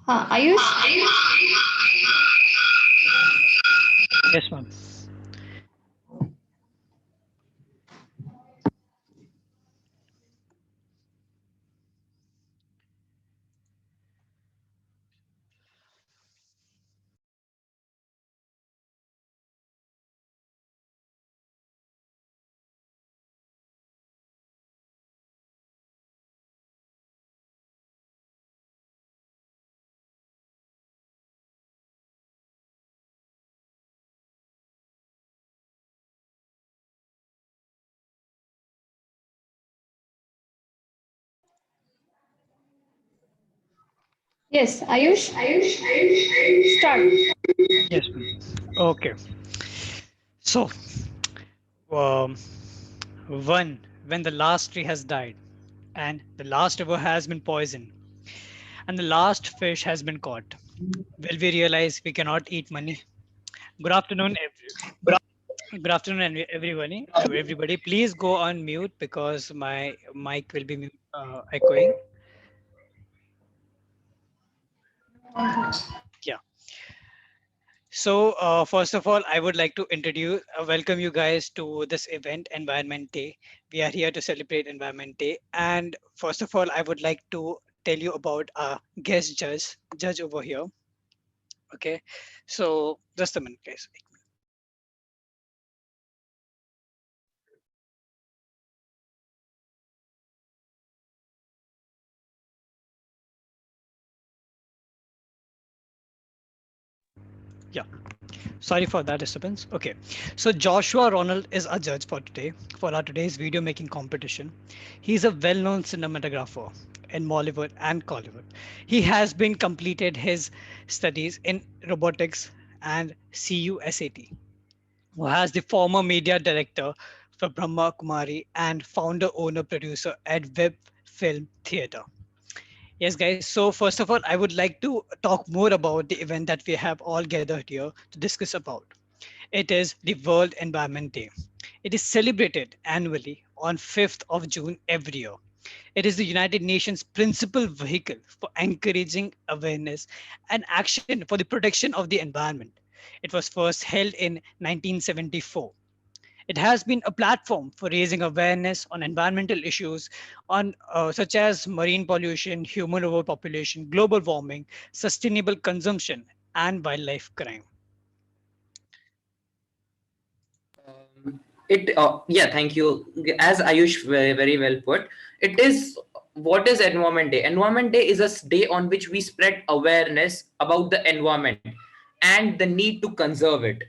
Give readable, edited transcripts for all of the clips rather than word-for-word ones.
Ayush? Yes, ma'am. Yes, Ayush? Start. Yes, ma'am. Okay. So, um, when the last tree has died, and the last river has been poisoned, and the last fish has been caught, will we realize we cannot eat money? Good afternoon, good afternoon, everybody. Everybody, please go on mute because my mic will be echoing. Yeah. So, first of all, I would like to welcome you guys to this event, Environment Day. We are here to celebrate Environment Day. And first of all, I would like to tell you about our guest judge over here. Okay. So, just a minute, guys. Yeah. Sorry for that disturbance. Okay. So, Joshua Ronald is our judge for today, for our today's video making competition. He's a well known cinematographer in Mollywood and Collywood. He has been completed his studies in robotics and CUSAT, who has the former media director for Brahma Kumari and founder, owner, producer at Web Film Theatre. Yes, guys. So, first of all, I would like to talk more about the event that we have all gathered here to discuss about. It is the World Environment Day. It is celebrated annually on 5th of June every year. It is the United Nations principal vehicle for encouraging awareness and action for the protection of the environment. It was first held in 1974. It has been a platform for raising awareness on environmental issues on such as marine pollution, human overpopulation, global warming, sustainable consumption, and wildlife crime. Yeah, thank you. As Ayush very well put, it is what is Environment Day? Environment Day is day on which we spread awareness about the environment and the need to conserve it.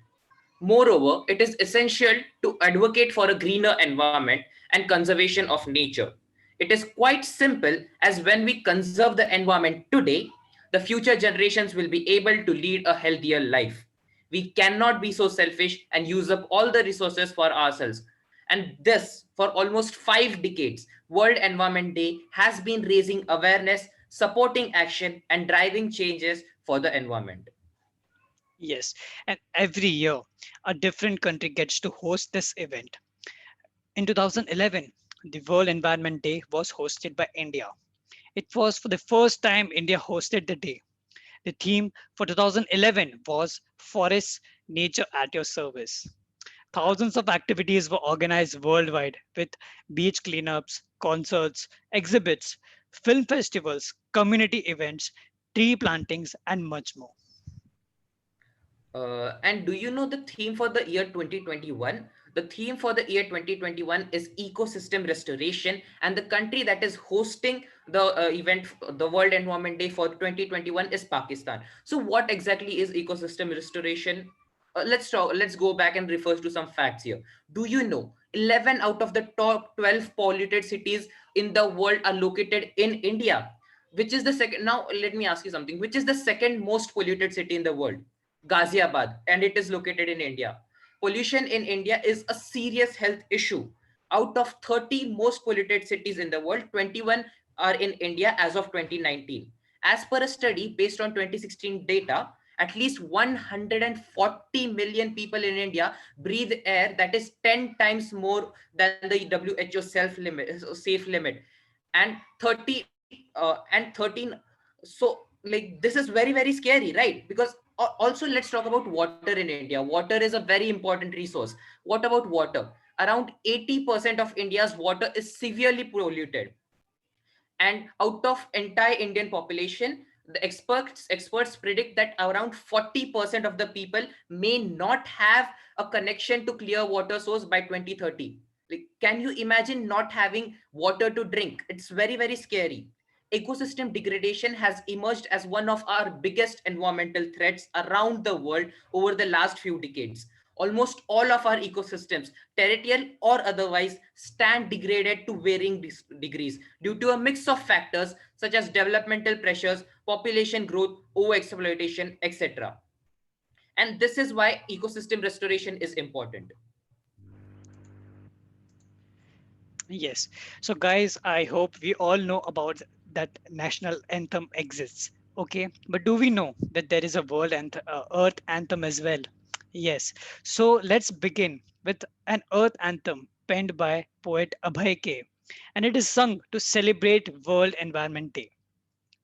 Moreover, it is essential to advocate for a greener environment and conservation of nature. It is quite simple, as when we conserve the environment today, the future generations will be able to lead a healthier life. We cannot be so selfish and use up all the resources for ourselves. And this, for almost 5 decades, World Environment Day has been raising awareness, supporting action, and driving changes for the environment. Yes, and every year a different country gets to host this event. In 2011, the World Environment Day was hosted by India. It was for the first time India hosted the day. The theme for 2011 was Forests, Nature at Your Service. Thousands of activities were organized worldwide with beach cleanups, concerts, exhibits, film festivals, community events, tree plantings, and much more. And do you know the theme for the year 2021? The theme for the year 2021 is ecosystem restoration, and the country that is hosting the event, the World Environment Day for 2021, is Pakistan. So, what exactly is ecosystem restoration? Let's go back and refer to some facts here. Do you know 11 out of the top 12 polluted cities in the world are located in India? Which is the second? Now, let me ask you something. Which is the second most polluted city in the world? Ghaziabad, and it is located in India. Pollution in India is a serious health issue. Out of 30 most polluted cities in the world, 21 are in India as of 2019. As per a study based on 2016 data, at least 140 million people in India breathe air that is 10 times more than the WHO self limit, safe limit, and 30 and 13. So like this is very, very scary, right? Because also let's talk about water in India. Water is a very important resource. What about water? Around 80% of India's water is severely polluted. And out of entire Indian population, the experts predict that around 40% of the people may not have a connection to clear water source by 2030. Like, can you imagine not having water to drink? It's very, very scary. Ecosystem degradation has emerged as one of our biggest environmental threats around the world over the last few decades. Almost all of our ecosystems, terrestrial or otherwise, stand degraded to varying degrees due to a mix of factors such as developmental pressures, population growth, overexploitation, etc. And this is why ecosystem restoration is important. Yes. So guys, I hope we all know about that national anthem exists. Okay. But do we know that there is a earth anthem as well? Yes. So let's begin with an earth anthem penned by poet Abhay K. And it is sung to celebrate World Environment Day.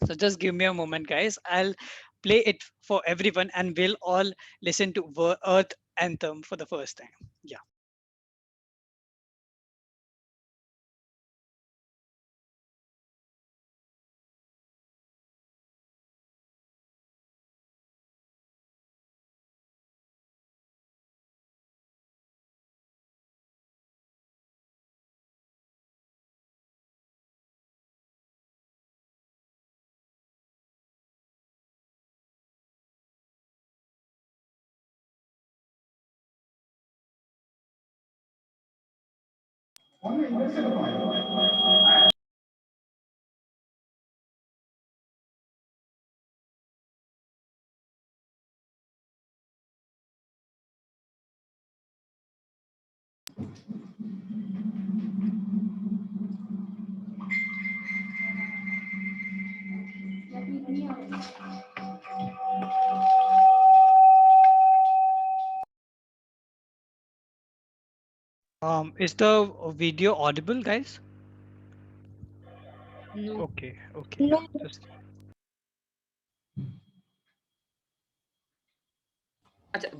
So just give me a moment, guys. I'll play it for everyone and we'll all listen to earth anthem for the first time. Yeah. Is the video audible, guys? No. Okay, okay. No. Just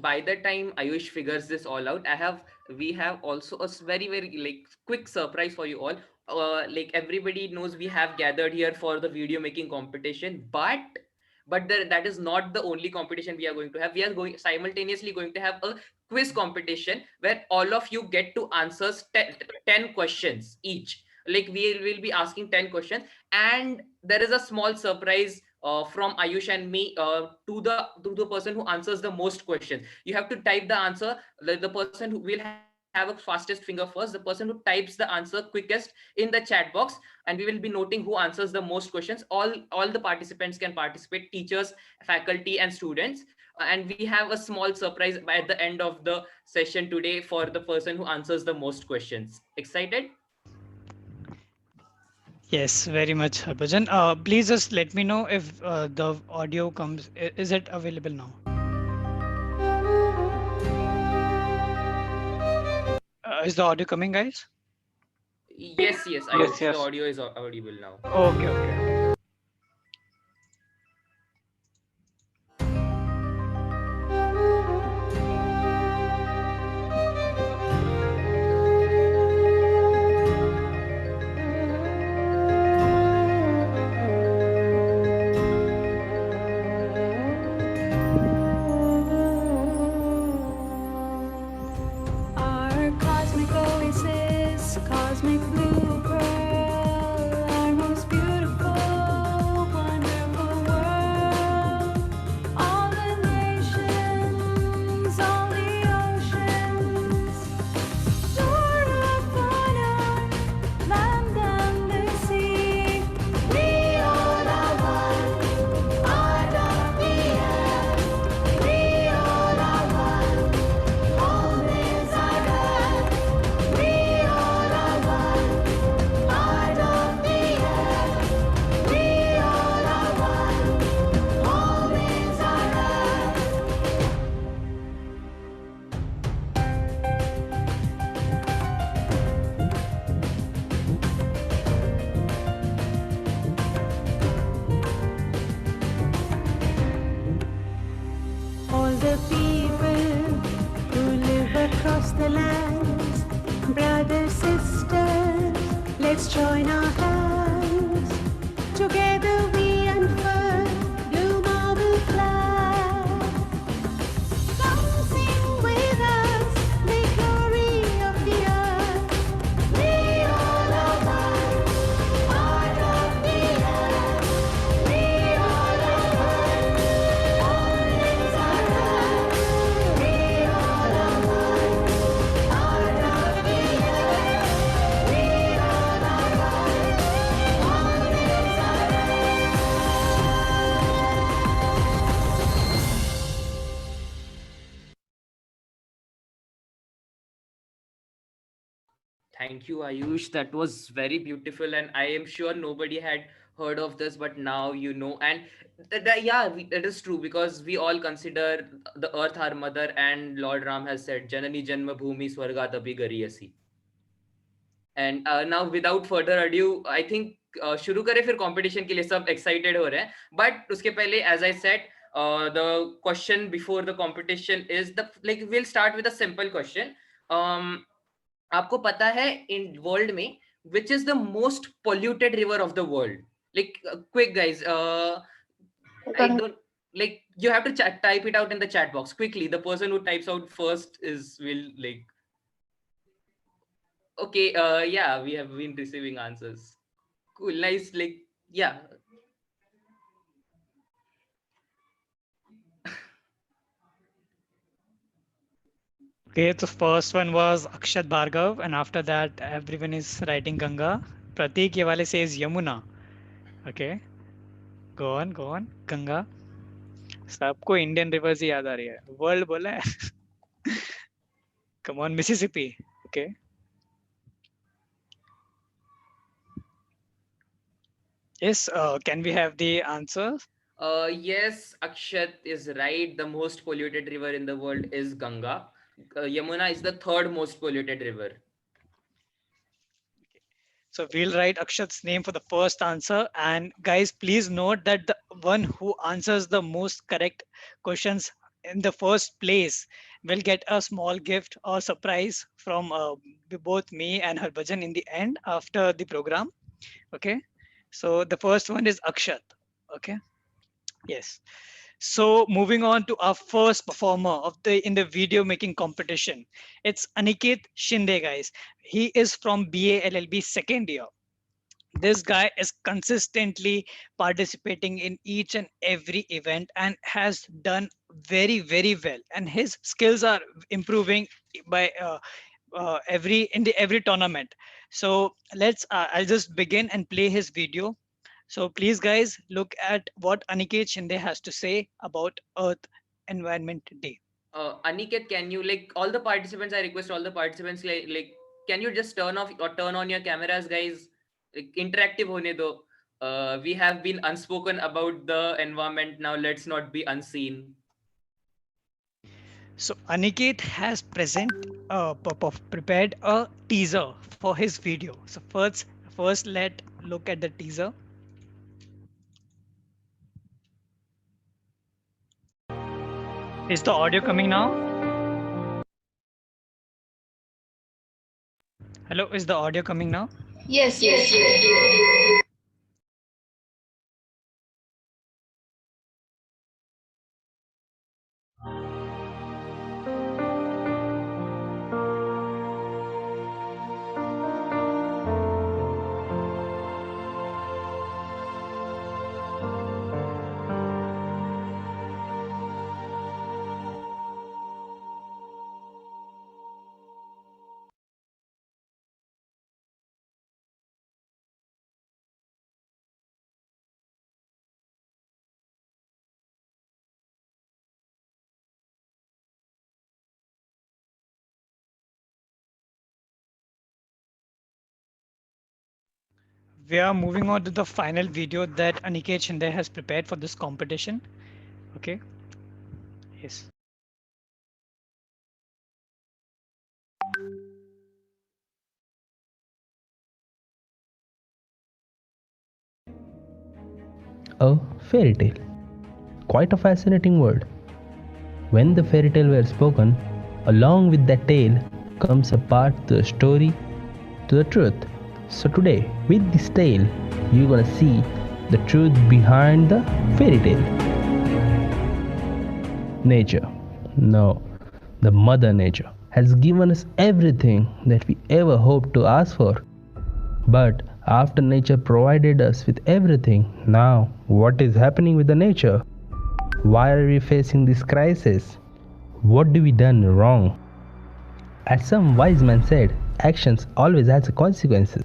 By the time Ayush figures this all out, we have also a very, very like quick surprise for you all. Like everybody knows, we have gathered here for the video making competition, but that is not the only competition we are going to have. We are going simultaneously going to have a quiz competition where all of you get to answer 10 questions each. Like we will be asking 10 questions, and there is a small surprise from Ayush and me to the person who answers the most questions. You have to type the answer. The person who will have a fastest finger first, the person who types the answer quickest in the chat box, and we will be noting who answers the most questions. All the participants can participate, teachers, faculty, and students. And we have a small surprise at the end of the session today for the person who answers the most questions. Excited? yes, very much, Harbhajan. Please just let me know if the audio comes. Is it available now? Is the audio coming, guys? Yes, yes, Yes, Ayush, yes. the audio is audible now. Okay, okay. Our cosmic oasis, cosmic blue pearl, our most beautiful, wonderful world. All the nations, all the oceans, flora, fauna, land and the sea. We all are one, art of the earth. We all are one. All is our earth, we all are one. Thank you, Ayush. That was very beautiful, and I am sure nobody had heard of this, but now you know. And yeah, that is true because we all consider the earth our mother, and Lord Ram has said, "Janani Janma Bhumi Swargat Abhi Gariyasi." And now without further ado, I think शुरू करें फिर competition के लिए सब excited हो रहे हैं but उसके पहले as I said the question before the competition is the like we'll start with a simple question. आपको पता है in world में which is the most polluted river of the world? Like quick guys, I don't like you have to type it out in the chat box quickly. The person who types out first is will like okay, yeah, we have been receiving answers. Cool, nice, like, yeah. Okay, the first one was Akshat Bhargav, and after that, everyone is writing Ganga. Pratik Yewale says Yamuna. Okay, go on, Ganga. सबको Indian reverse ही याद आ रही है, world बोला है. Come on, Mississippi. Okay. Yes, can we have the answer? Yes, Akshat is right. The most polluted river in the world is Ganga. Yamuna is the third most polluted river. So we'll write Akshat's name for the first answer. And guys, please note that the one who answers the most correct questions in the first place will get a small gift or surprise from both me and Harbhajan in the end after the program. Okay. So the first one is Akshat. Okay. Yes. So moving on to our first performer in the video making competition. It's Aniket Shinde, guys. He is from BA LLB second year. This guy is consistently participating in each and every event and has done very, very well. And his skills are improving by every tournament. So let's I'll just begin and play his video. So please, guys, look at what Aniket Shinde has to say about Earth Environment Day. Aniket, can you like all the participants? I request all the participants like can you just turn off or turn on your cameras, guys? Like, interactive hone do. We have been unspoken about the environment. Now let's not be unseen. So Aniket has prepared a teaser for his video. So first let's look at the teaser. Is the audio coming now? Hello, is the audio coming now? Yes. We are moving on to the final video that Aniket Shinde has prepared for this competition. Okay. Yes. A fairy tale. Quite a fascinating word. When the fairy tale were spoken, along with that tale comes a part to the story, to the truth. So today, with this tale, you're gonna see the truth behind the fairy tale. Nature. No, the Mother Nature has given us everything that we ever hoped to ask for. But after nature provided us with everything, now what is happening with the nature? Why are we facing this crisis? What do we done wrong? As some wise man said, actions always has consequences.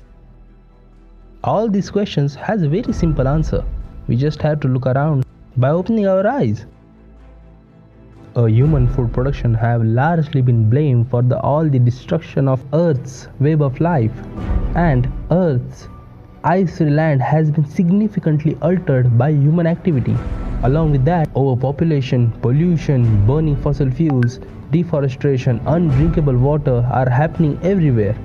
All these questions has a very simple answer. We just have to look around by opening our eyes. human food production have largely been blamed for all the destruction of Earth's web of life, and Earth's ice-free land has been significantly altered by human activity. Along with that, overpopulation, pollution, burning fossil fuels, deforestation, undrinkable water are happening everywhere.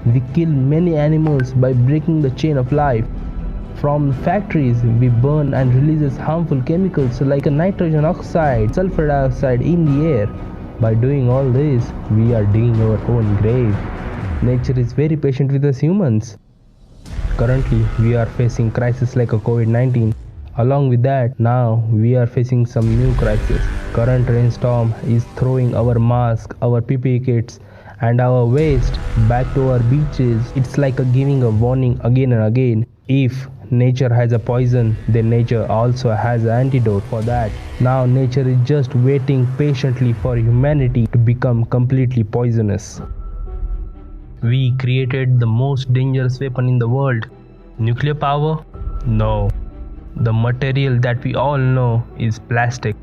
We kill many animals by breaking the chain of life. From factories, we burn and releases harmful chemicals like nitrogen oxide, sulfur dioxide in the air. By doing all this, we are digging our own grave. Nature is very patient with us humans. Currently, we are facing crises like a COVID-19. Along with that, now we are facing some new crisis. Current rainstorm is throwing our masks, our PPE kits, and our waste back to our beaches. It's like giving a warning again and again. If nature has a poison, then nature also has an antidote for that. Now nature is just waiting patiently for humanity to become completely poisonous. We created the most dangerous weapon in the world. Nuclear power? No. The material that we all know is plastic.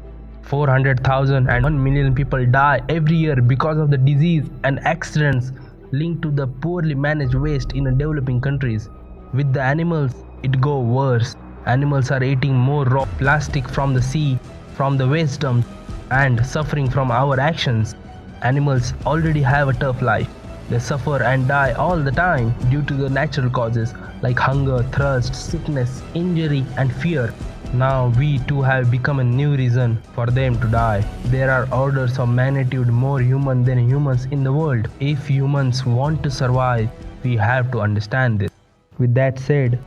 400,000 and 1 million people die every year because of the disease and accidents linked to the poorly managed waste in the developing countries. With the animals, it goes worse. Animals are eating more raw plastic from the sea, from the waste dumps, and suffering from our actions. Animals already have a tough life. They suffer and die all the time due to the natural causes like hunger, thirst, sickness, injury, and fear. Now we too have become a new reason for them to die. There are orders of magnitude more human than humans in the world. If humans want to survive, we have to understand this. With that said,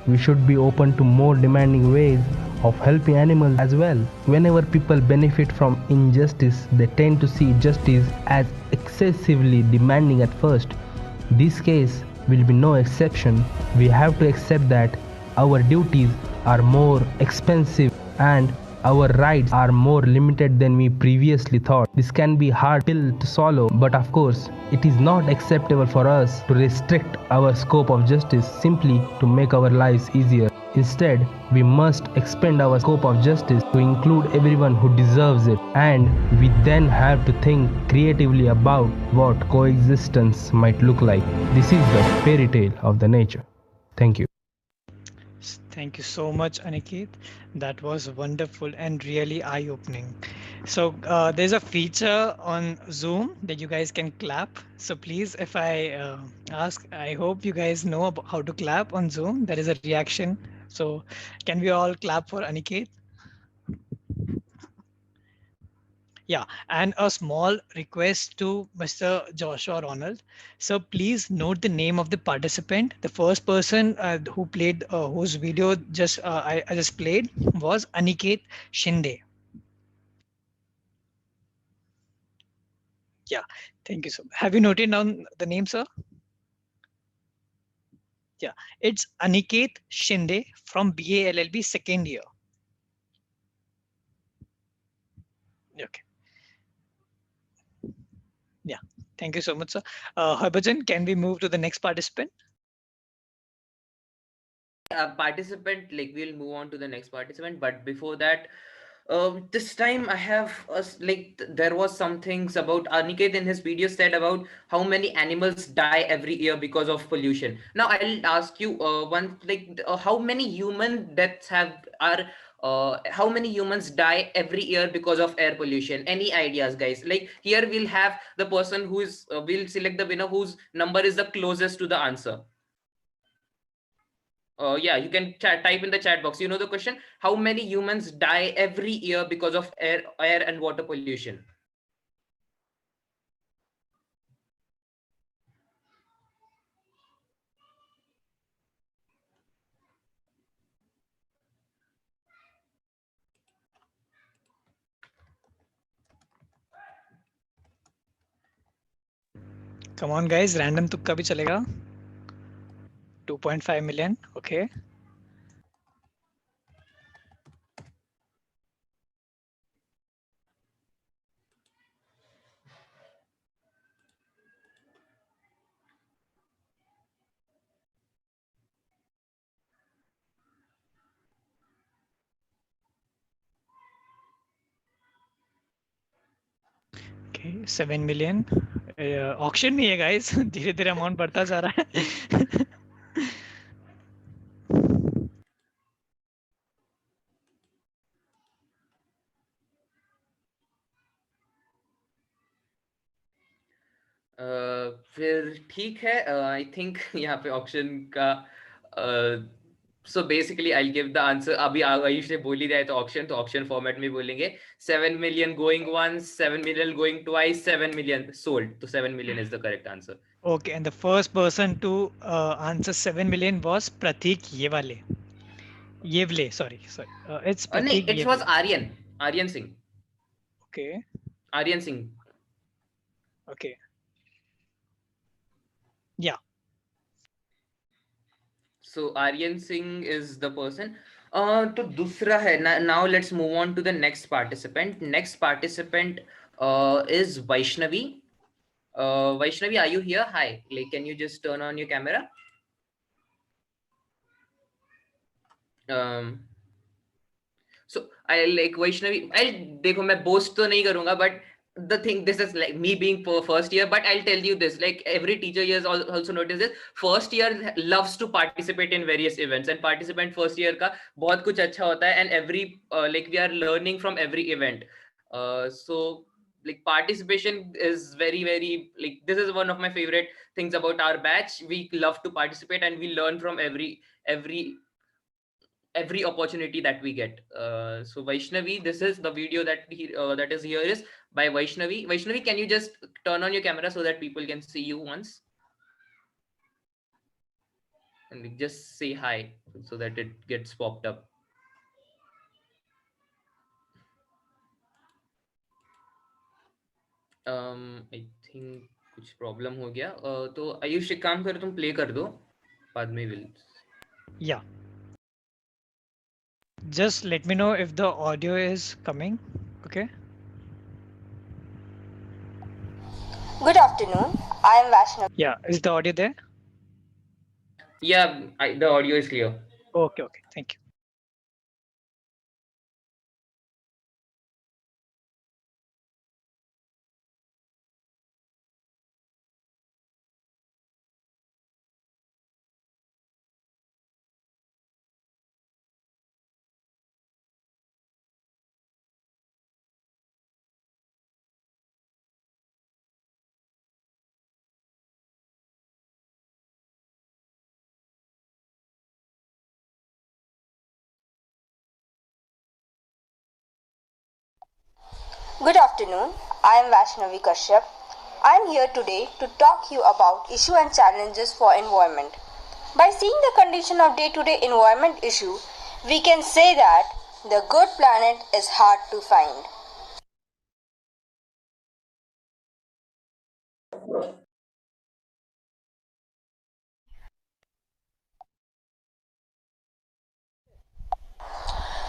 we should be open to more demanding ways of helping animals as well. Whenever people benefit from injustice, they tend to see justice as excessively demanding at first. This case will be no exception. We have to accept that our duties are more expensive and our rights are more limited than we previously thought. This can be hard pill to swallow, but of course, it is not acceptable for us to restrict our scope of justice simply to make our lives easier. Instead, we must expand our scope of justice to include everyone who deserves it, and we then have to think creatively about what coexistence might look like. This is the fairy tale of the nature. Thank you. Thank you so much, Aniket. That was wonderful and really eye-opening. So there's a feature on Zoom that you guys can clap. So please, if I ask, I hope you guys know about how to clap on Zoom. There is a reaction. So can we all clap for Aniket? Yeah, and a small request to Mr. Joshua Ronald. So please note the name of the participant. The first person who played, whose video just I just played was Aniket Shinde. Yeah, thank you so much. Have you noted down the name, sir? Yeah, it's Aniket Shinde from BALLB second year. Okay. Yeah, thank you so much, sir. Harbhajan, can we move to the next participant? Participant, like we'll move on to the next participant, but before that, this time I have there was some things about Aniket in his video said about how many animals die every year because of pollution. Now I'll ask you how many human deaths how many humans die every year because of air pollution? Any ideas, guys? Like here we'll have the person who is we'll select the winner whose number is the closest to the answer. Yeah, you can type in the chat box. You know the question: how many humans die every year because of air and water pollution? Come on, guys. Random तुक्का भी चलेगा. 2.5 million. Okay. 7 million. Auction नहीं है guys. धीरे धीरे amount बढ़ता जा रहा है. फिर ठीक है, आई थिंक यहाँ पे ऑप्शन का so basically I give the answer. अभी आयुष ने बोल ही दिया है तो ऑप्शन फॉर्मेट में बोलेंगे. 7 million going once, 7 million going twice, 7 million sold. तो 7 million is the correct answer. Okay, and the first person to answer 7 million was Pratik Yevale. Sorry. It's Pratik नहीं, it was Yevale. Aryan Singh. Okay. Aryan Singh. Okay. Yeah. So Aryan Singh is the person. तो दूसरा है. Now let's move on to the next participant. Next participant is Vaishnavi. Vaishnavi, are you here? Hi. Like, can you just turn on your camera? So I like Vaishnavi. देखो मैं boast तो नहीं करूँगा, but the thing, this is like me being first year, but I'll tell you this, like every teacher years also notice this, first year loves to participate in various events, and participant first year का बहुत कुछ अच्छा होता है, and every like we are learning from every event. So like participation is very like, this is one of my favorite things about our batch. We love to participate and we learn from every opportunity that we get. So Vaishnavi, this is the video that that is here is by Vaishnavi. Vaishnavi, can you just turn on your camera so that people can see you once? And just say hi so that it gets popped up. I think कुछ problem हो गया. तो आयुष एक काम करो, तुम play कर दो, बाद में will. Yeah. Just let me know if the audio is coming. Okay. Good afternoon. I am Vaishnavi. Yeah. Is the audio there? Yeah, the audio is clear. Okay. Thank you. Good afternoon. I am Vaishnavi Kashyap. I am here today to talk you about issue and challenges for environment. By seeing the condition of day-to-day environment issue, we can say that the good planet is hard to find.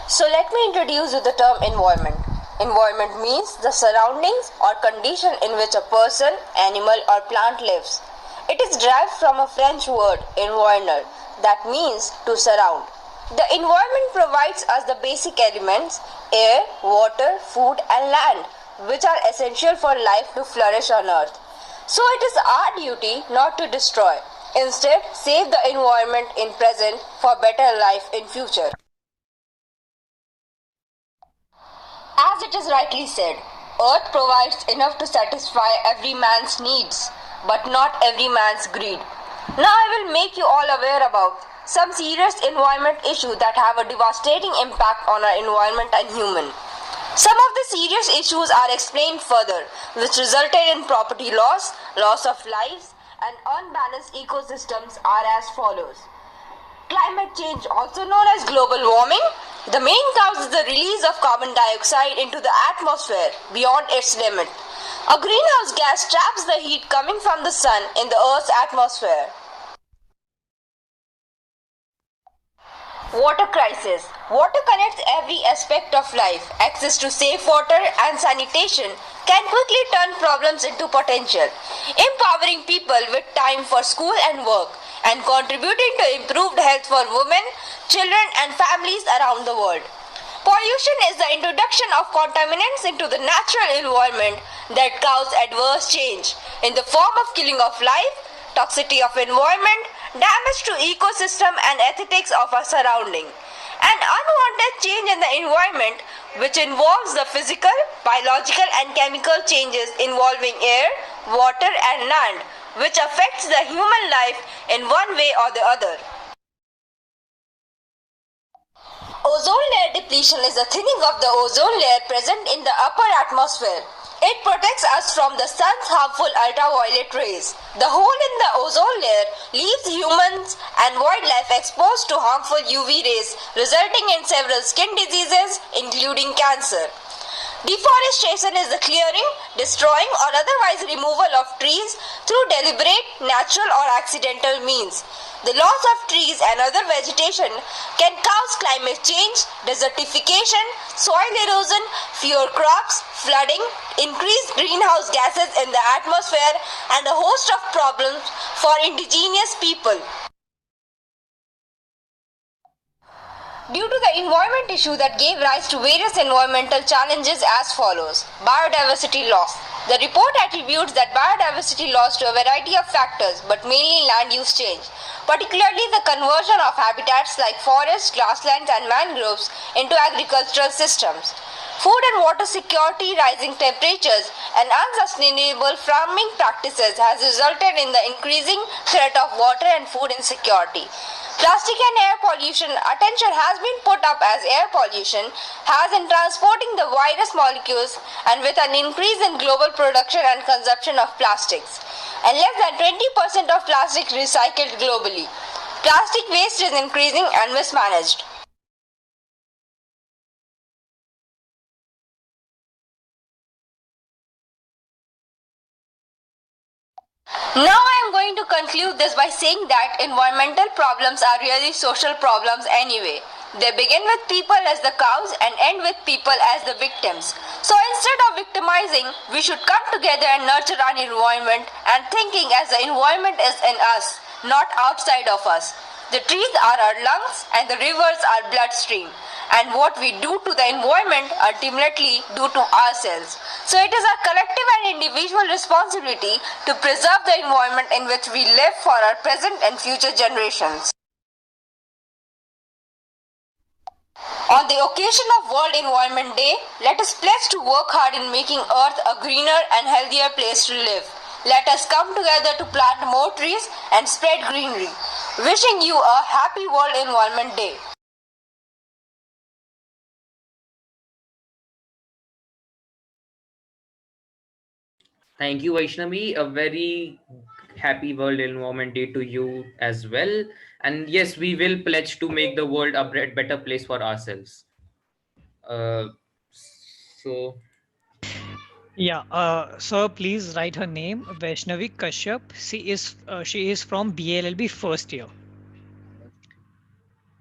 So let me introduce you the term environment. Environment means the surroundings or condition in which a person, animal or plant lives. It is derived from a French word, environner, that means to surround. The environment provides us the basic elements, air, water, food and land, which are essential for life to flourish on earth. So it is our duty not to destroy. Instead, save the environment in present for better life in future. As it is rightly said, earth provides enough to satisfy every man's needs, but not every man's greed. Now I will make you all aware about some serious environment issues that have a devastating impact on our environment and human. Some of the serious issues are explained further, which resulted in property loss, loss of lives, and unbalanced ecosystems are as follows. Climate change, also known as global warming. The main cause is the release of carbon dioxide into the atmosphere beyond its limit. A greenhouse gas traps the heat coming from the sun in the Earth's atmosphere. Water crisis. Water connects every aspect of life. Access to safe water and sanitation can quickly turn problems into potential, empowering people with time for school and work, and contributing to improved health for women, children and families around the world. Pollution is the introduction of contaminants into the natural environment that cause adverse change in the form of killing of life, toxicity of environment, damage to ecosystem and aesthetics of our surrounding, and unwanted change in the environment which involves the physical, biological and chemical changes involving air, water and land which affects the human life in one way or the other. Ozone layer depletion is the thinning of the ozone layer present in the upper atmosphere. It protects us from the sun's harmful ultraviolet rays. The hole in the ozone layer leaves humans and wildlife exposed to harmful UV rays, resulting in several skin diseases, including cancer. Deforestation is the clearing, destroying or otherwise removal of trees through deliberate, natural or accidental means. The loss of trees and other vegetation can cause climate change, desertification, soil erosion, fewer crops, flooding, increased greenhouse gases in the atmosphere and a host of problems for indigenous people. Due to the environment issue that gave rise to various environmental challenges as follows. Biodiversity loss. The report attributes that biodiversity loss to a variety of factors, but mainly land use change, particularly the conversion of habitats like forests, grasslands and mangroves into agricultural systems. Food and water security, rising temperatures and unsustainable farming practices has resulted in the increasing threat of water and food insecurity. Plastic and air pollution. Attention has been put up as air pollution has in transporting the virus molecules and with an increase in global production and consumption of plastics, and less than 20% of plastic recycled globally. Plastic waste is increasing and mismanaged. Now I am going to conclude this by saying that environmental problems are really social problems anyway. They begin with people as the cause and end with people as the victims. So instead of victimizing, we should come together and nurture our environment and thinking as the environment is in us, not outside of us. The trees are our lungs and the rivers are bloodstream. And what we do to the environment ultimately do to ourselves. So it is our collective and individual responsibility to preserve the environment in which we live for our present and future generations. On the occasion of World Environment Day, let us pledge to work hard in making Earth a greener and healthier place to live. Let us come together to plant more trees and spread greenery. Wishing you a happy World Environment Day. Thank you, Vaishnavi. A very happy World Environment Day to you as well. And yes, we will pledge to make the world a better place for ourselves. So, Yeah, sir, please write her name, Vaishnavi Kashyap. She is from BLLB first year.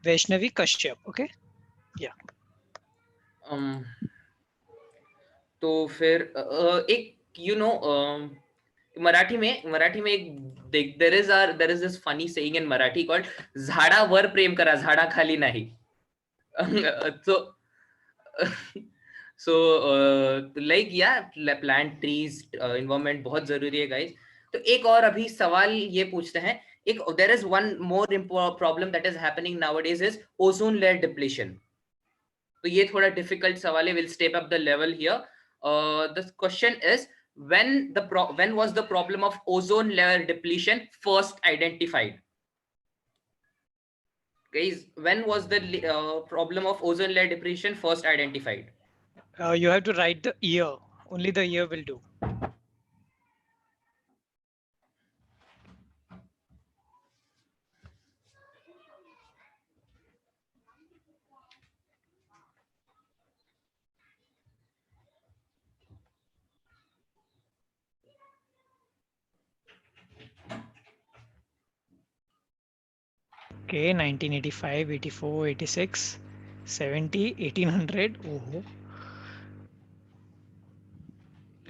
Vaishnavi Kashyap, okay? Yeah. तो फिर एक मराठी में एक there is this funny saying in Marathi called झाडावर प्रेम करा झाडा खाली नाही. so like yeah, plant trees, environment बहुत जरूरी है guys. तो एक और अभी सवाल ये पूछते हैं, there is one more problem that is happening nowadays is ozone layer depletion. तो ये थोड़ा difficult सवाल है, we'll step up the level here. The question is, when was the problem of ozone layer depletion first identified? Guys, when was the problem of ozone layer depletion first identified? You have to write the year. Only the year will do. Okay, 1985, 84, 86, 70, 1800. Oh.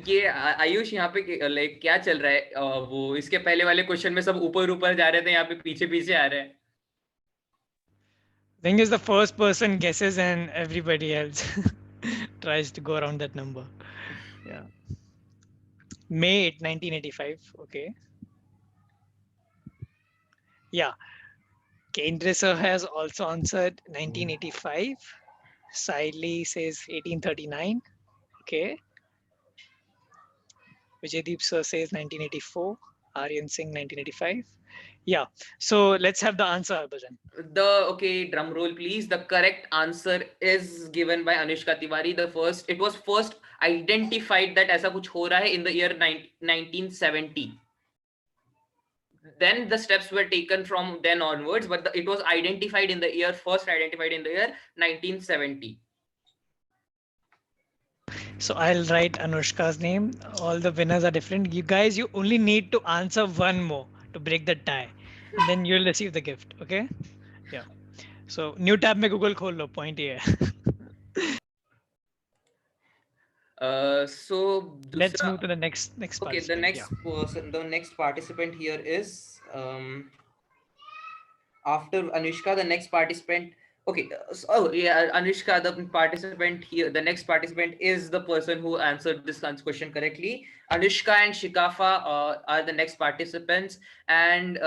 ये आयुष यहाँ पे like क्या चल रहा है? वो इसके पहले वाले क्वेश्चन में सब ऊपर ऊपर जा रहे थे, यहाँ पे पीछे पीछे आ रहे हैं. Thing is, the first person guesses and everybody else tries to go around that number. Yeah. May 8, 1985. Okay. Yeah. Kendra sir has also answered 1985. Saili says 1839. Okay. Vijaydeep sir says 1984. Aryan Singh 1985. Yeah. So let's have the answer, Harbhajan. Okay, drum roll please. The correct answer is given by Anushka Tiwari. It was first identified that ऐसा कुछ हो रहा है in the year 1970. Then the steps were taken from then onwards, but it was identified in the year 1970. So I'll write Anushka's name. All the winners are different. You guys, you only need to answer one more to break the tie. And then you'll receive the gift. Okay? Yeah. So new tab में Google खोल लो. Point ये है. So Let's move to the next okay, participant. the next person, the next participant here is after Anushka, the next participant. Okay, Anushka, the participant here, the next participant is the person who answered this question correctly. Anushka and Shikafa are the next participants, and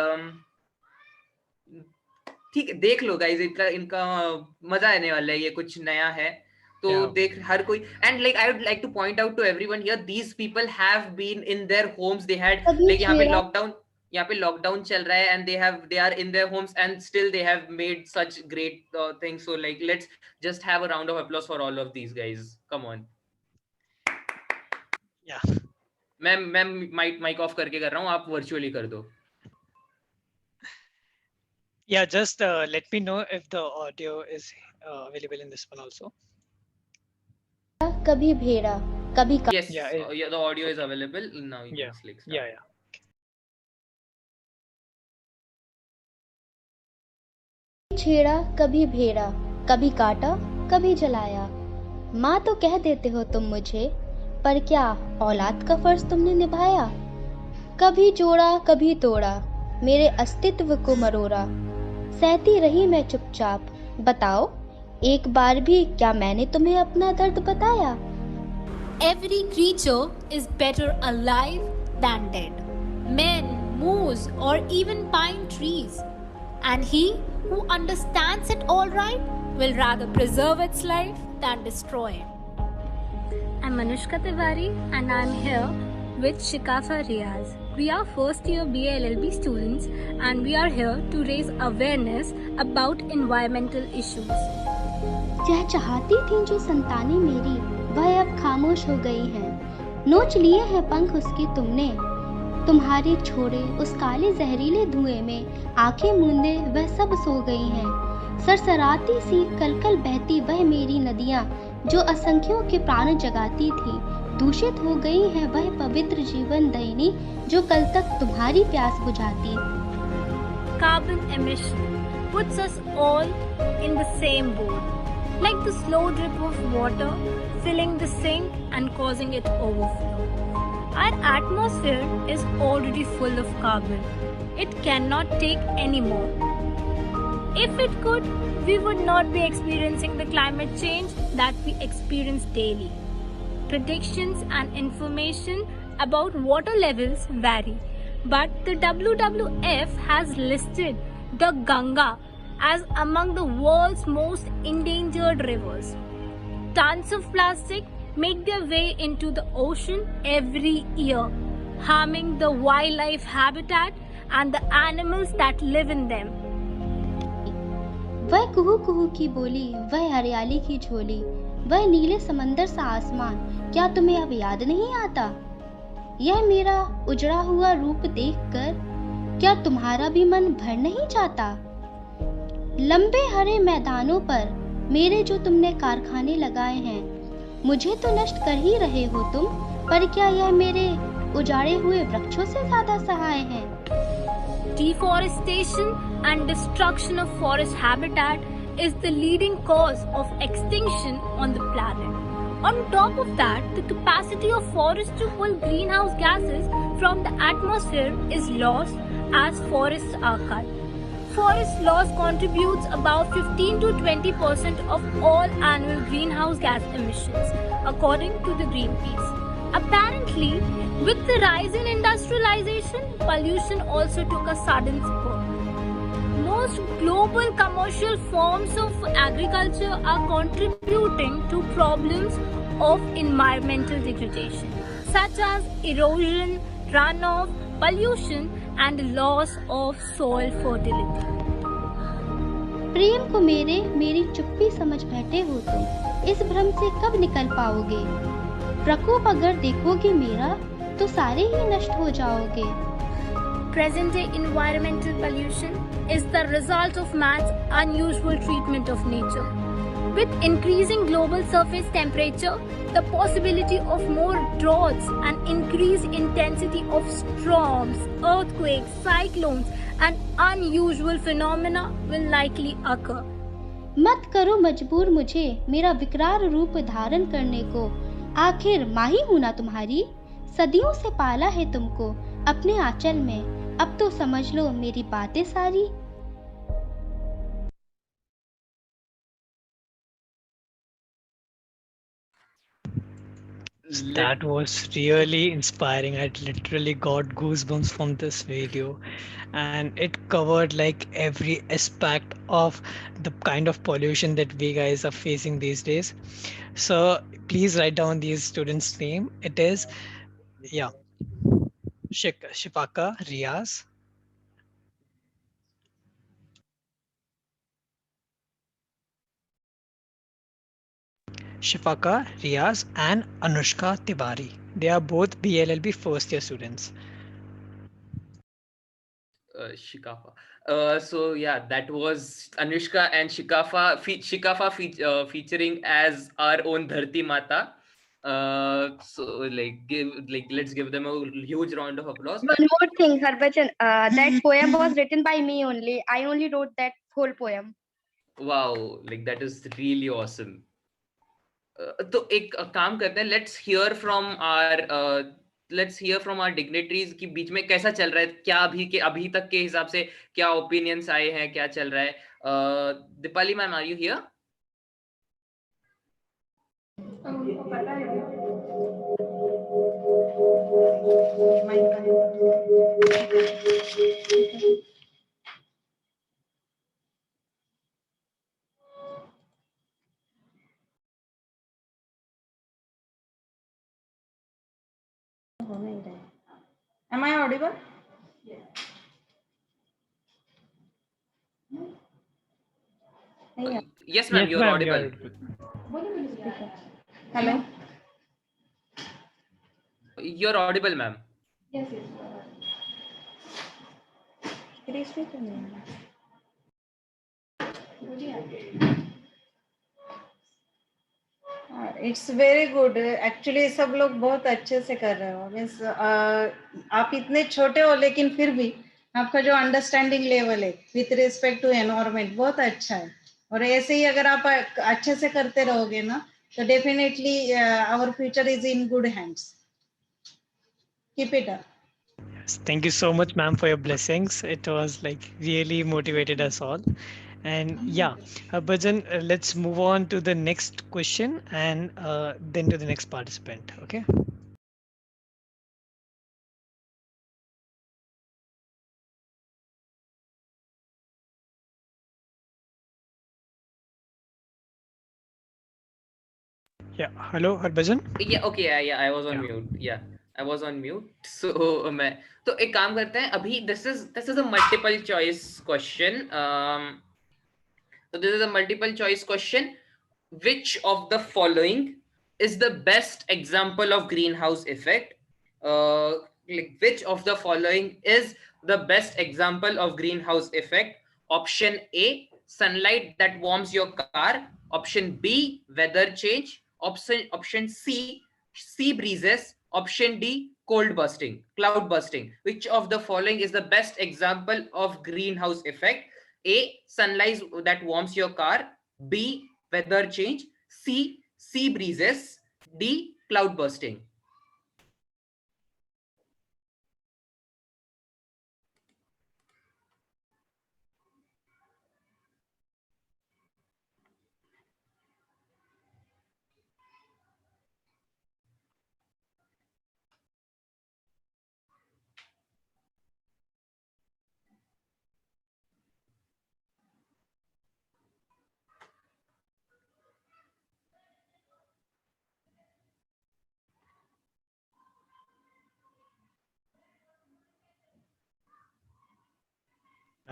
ठीक है, देख लो guys, इनका मजा आने वाला है, ये कुछ नया है. तो देख हर कोई, and like I would like to point out to everyone here, these people have been in their homes. They had like यहाँ पे lockdown चल रहा है, and they are in their homes, and still they have made such great things. So like let's just have a round of applause for all of these guys. Come on. Yeah. मैं mic off करके कर रहा हूँ, आप virtually कर दो. Yeah, just let me know if the audio is available in this one also. कभी भेड़ा कभी Yes, yeah, the audio is available now. You Yeah, can click start. yeah. छेड़ा कभी भेड़ा कभी काटा कभी जलाया. माँ तो कह देते हो तुम मुझे, पर क्या औलाद का फर्ज तुमने निभाया? कभी जोड़ा कभी तोड़ा मेरे अस्तित्व को मरोड़ा. सहती रही मैं चुपचाप, बताओ एक बार भी क्या मैंने तुम्हें अपना दर्द बताया? Every creature is better alive than dead. Men, moors, or even pine trees. And he who understands it all right will rather preserve its life than destroy it. I'm Anushka Tiwari and I'm here with Shikafa Riaz. We are first year BA LLB students and we are here to raise awareness about environmental issues. चहचहाती थी जो संतानें मेरी, वह अब खामोश हो गई हैं. नोच लिए हैं पंख उसके तुमने, तुम्हारे छोड़े उस काले जहरीले धुएं में आंखें मूंदे वह सब सो गई हैं. सरसराती सी कलकल बहती वह मेरी नदियाँ जो असंख्यों के प्राण जगाती थी. दूषित हो गई है वह पवित्र जीवन दयनी जो कल तक तुम्हारी प्यास बुझाती. Carbon emission puts us all in the same boat. Like the slow drip of water filling the sink and causing it overflow. Our atmosphere is already full of carbon. It cannot take any more. If it could, we would not be experiencing the climate change that we experience daily. Predictions and information about water levels vary, but the WWF has listed the Ganga as among the world's most endangered rivers. Tons of plastic make their way into the ocean every year, harming the wildlife habitat and the animals that live in them. वह कुहू कुहू की बोली, वह हरियाली की झोली, वह नीले समंदर सा आसमान, क्या तुम्हें अब याद नहीं आता? यह मेरा उजड़ा हुआ रूप देखकर क्या तुम्हारा भी मन भर नहीं जाता? लंबे हरे मैदानों पर मेरे जो तुमने कारखाने लगाए हैं, मुझे तो नष्ट कर ही रहे हो तुम, पर क्या यह मेरे उजाड़े हुए वृक्षों से ज्यादा सहाय है? Deforestation and destruction of forest habitat is the leading cause of extinction on the planet. On top of that, the capacity of forests to pull greenhouse gases from the atmosphere is lost as forests are cut. forest loss contributes about 15 to 20% of all annual greenhouse gas emissions, according to the Greenpeace. Apparently, with the rise in industrialization, pollution also took a sudden spurt. Most global commercial forms of agriculture are contributing to problems of environmental degradation, such as erosion, runoff, pollution, and loss of soil fertility. प्रेम को मेरी चुप्पी समझ बैठे हो तुम, इस भ्रम से कब निकल पाओगे? प्रकोप अगर देखोगे मेरा तो सारे ही नष्ट हो जाओगे। Present-day environmental pollution is the result of man's unusual treatment of nature. With increasing global surface temperature, the possibility of more droughts and increased intensity of storms, earthquakes, cyclones, and unusual phenomena will likely occur. मत करो मजबूर मुझे मेरा विकराल रूप धारण करने को, आखिर माही हूं ना तुम्हारी, सदियों से पाला है तुमको अपने आंचल में, अब तो समझ लो मेरी बातें सारी। That was really inspiring. I literally got goosebumps from this video, and it covered like every aspect of the kind of pollution that we guys are facing these days. So please write down these students' name. It is, yeah, Shipaka, Riaz, Shifaka, Riaz, and Anushka Tiwari. They are both BLLB first year students. Shikafa. So yeah, that was Anushka and Shikafa. Featuring as our own Dharti Mata. So let's give them a huge round of applause. One more thing, Harbhajan, that poem was written by me only. I only wrote that whole poem. Wow, like that is really awesome. तो एक काम करते हैं, let's hear from our dignitaries कि बीच में कैसा चल रहा है, क्या अभी तक के हिसाब से क्या ओपिनियंस आए हैं, क्या चल रहा है। Deepali ma'am, are you here? Am I audible? Yes, ma'am, you're audible. Hello? You're audible, ma'am. Yes. It's very good. Actually सब लोग बहुत अच्छे से कर रहे हो। मीन्स आप इतने छोटे हो लेकिन फिर भी आपका जो अंडरस्टैंडिंग लेवल है विथ रिस्पेक्ट टू एनवायरमेंट बहुत अच्छा है, और ऐसे ही अगर आप अच्छे से करते रहोगे ना तो definitely our future is in good hands. Keep it up. Yes, thank you so much, ma'am, for your blessings. It was like really motivated us all. And yeah, Bhajan, let's move on to the next question and then to the next participant. Okay. Yeah. Hello, Harbhajan. Yeah. Okay. Yeah. I was on mute. Yeah. I was on mute. So मैं तो एक काम करते हैं अभी। This is a multiple choice question. So this is a multiple choice question. Which of the following is the best example of greenhouse effect? Like which of the following is the best example of greenhouse effect? Option A, sunlight that warms your car. Option B, weather change. Option C, sea breezes. Option D, cloud bursting. Which of the following is the best example of greenhouse effect? A, sunlight that warms your car. B, weather change. C, sea breezes. D, cloud bursting.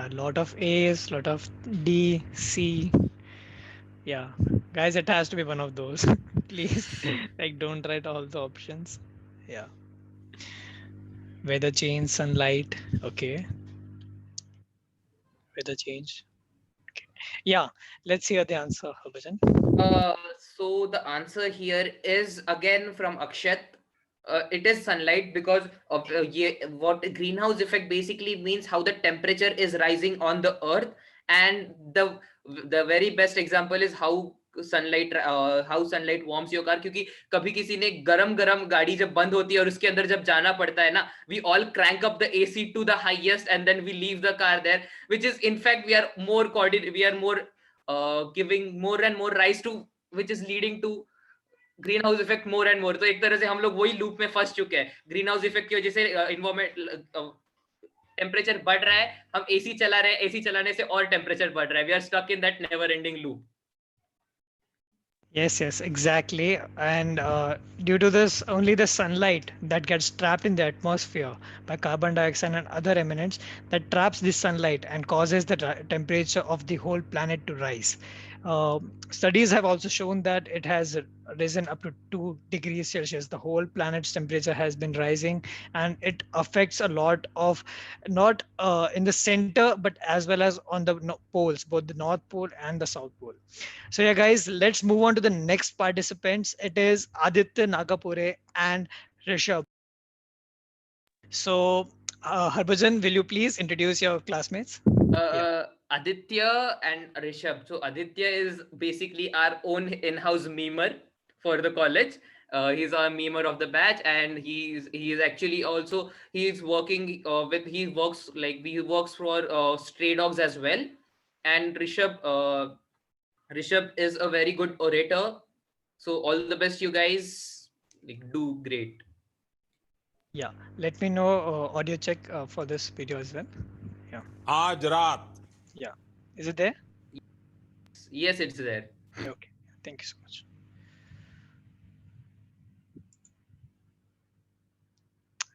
A lot of A's, lot of D, C. Yeah, guys, it has to be one of those. Please, like, don't write all the options. Yeah. Weather change, sunlight. Okay. Weather change. Okay. Yeah. Let's hear the answer, Harbhajan. So the answer here is again from Akshat. It is sunlight because of what greenhouse effect basically means, how the temperature is rising on the earth, and the very best example is how sunlight warms your car. क्योंकि कभी किसी ने गरम गरम गाड़ी जब बंद होती है और उसके अंदर जब जाना पड़ता है ना, we all crank up the AC to the highest and then we leave the car there, which is in fact we are more giving more and more rise to, which is leading to green house effect more and more. तो एक तरह से हम लोग वही loop में फंस चुके हैं. ग्रीन हाउस इफेक्ट की वजह से इन्वायरमेंट टेम्परेचर बढ़ रहा है, हम एसी चला रहे हैं, एसी चलाने से और टेम्परेचर बढ़ रहा है. We are stuck in that never ending loop. Yes, exactly. And due to this, only the sunlight that gets trapped in the atmosphere by carbon dioxide and other emanations that traps the sunlight and causes the temperature of the whole planet to rise. Studies have also shown that it has risen up to 2 degrees Celsius. The whole planet's temperature has been rising, and it affects a lot of, not in the center, but as well as on the poles, both the North Pole and the South Pole. So yeah, guys, let's move on to the next participants. It is Aditya Nagapure and Rishabh. So Harbhajan, will you please introduce your classmates? Aditya and Rishabh. So Aditya is basically our own in-house memer for the college. He's a memer of the batch, and he is actually also working he works for Stray Dogs as well. And Rishabh is a very good orator. So all the best, you guys. Like, do great. Yeah, let me know audio check for this video as well. Yeah. आज रात. Yeah. Is it there? Yes, it's there. Okay. Thank you so much.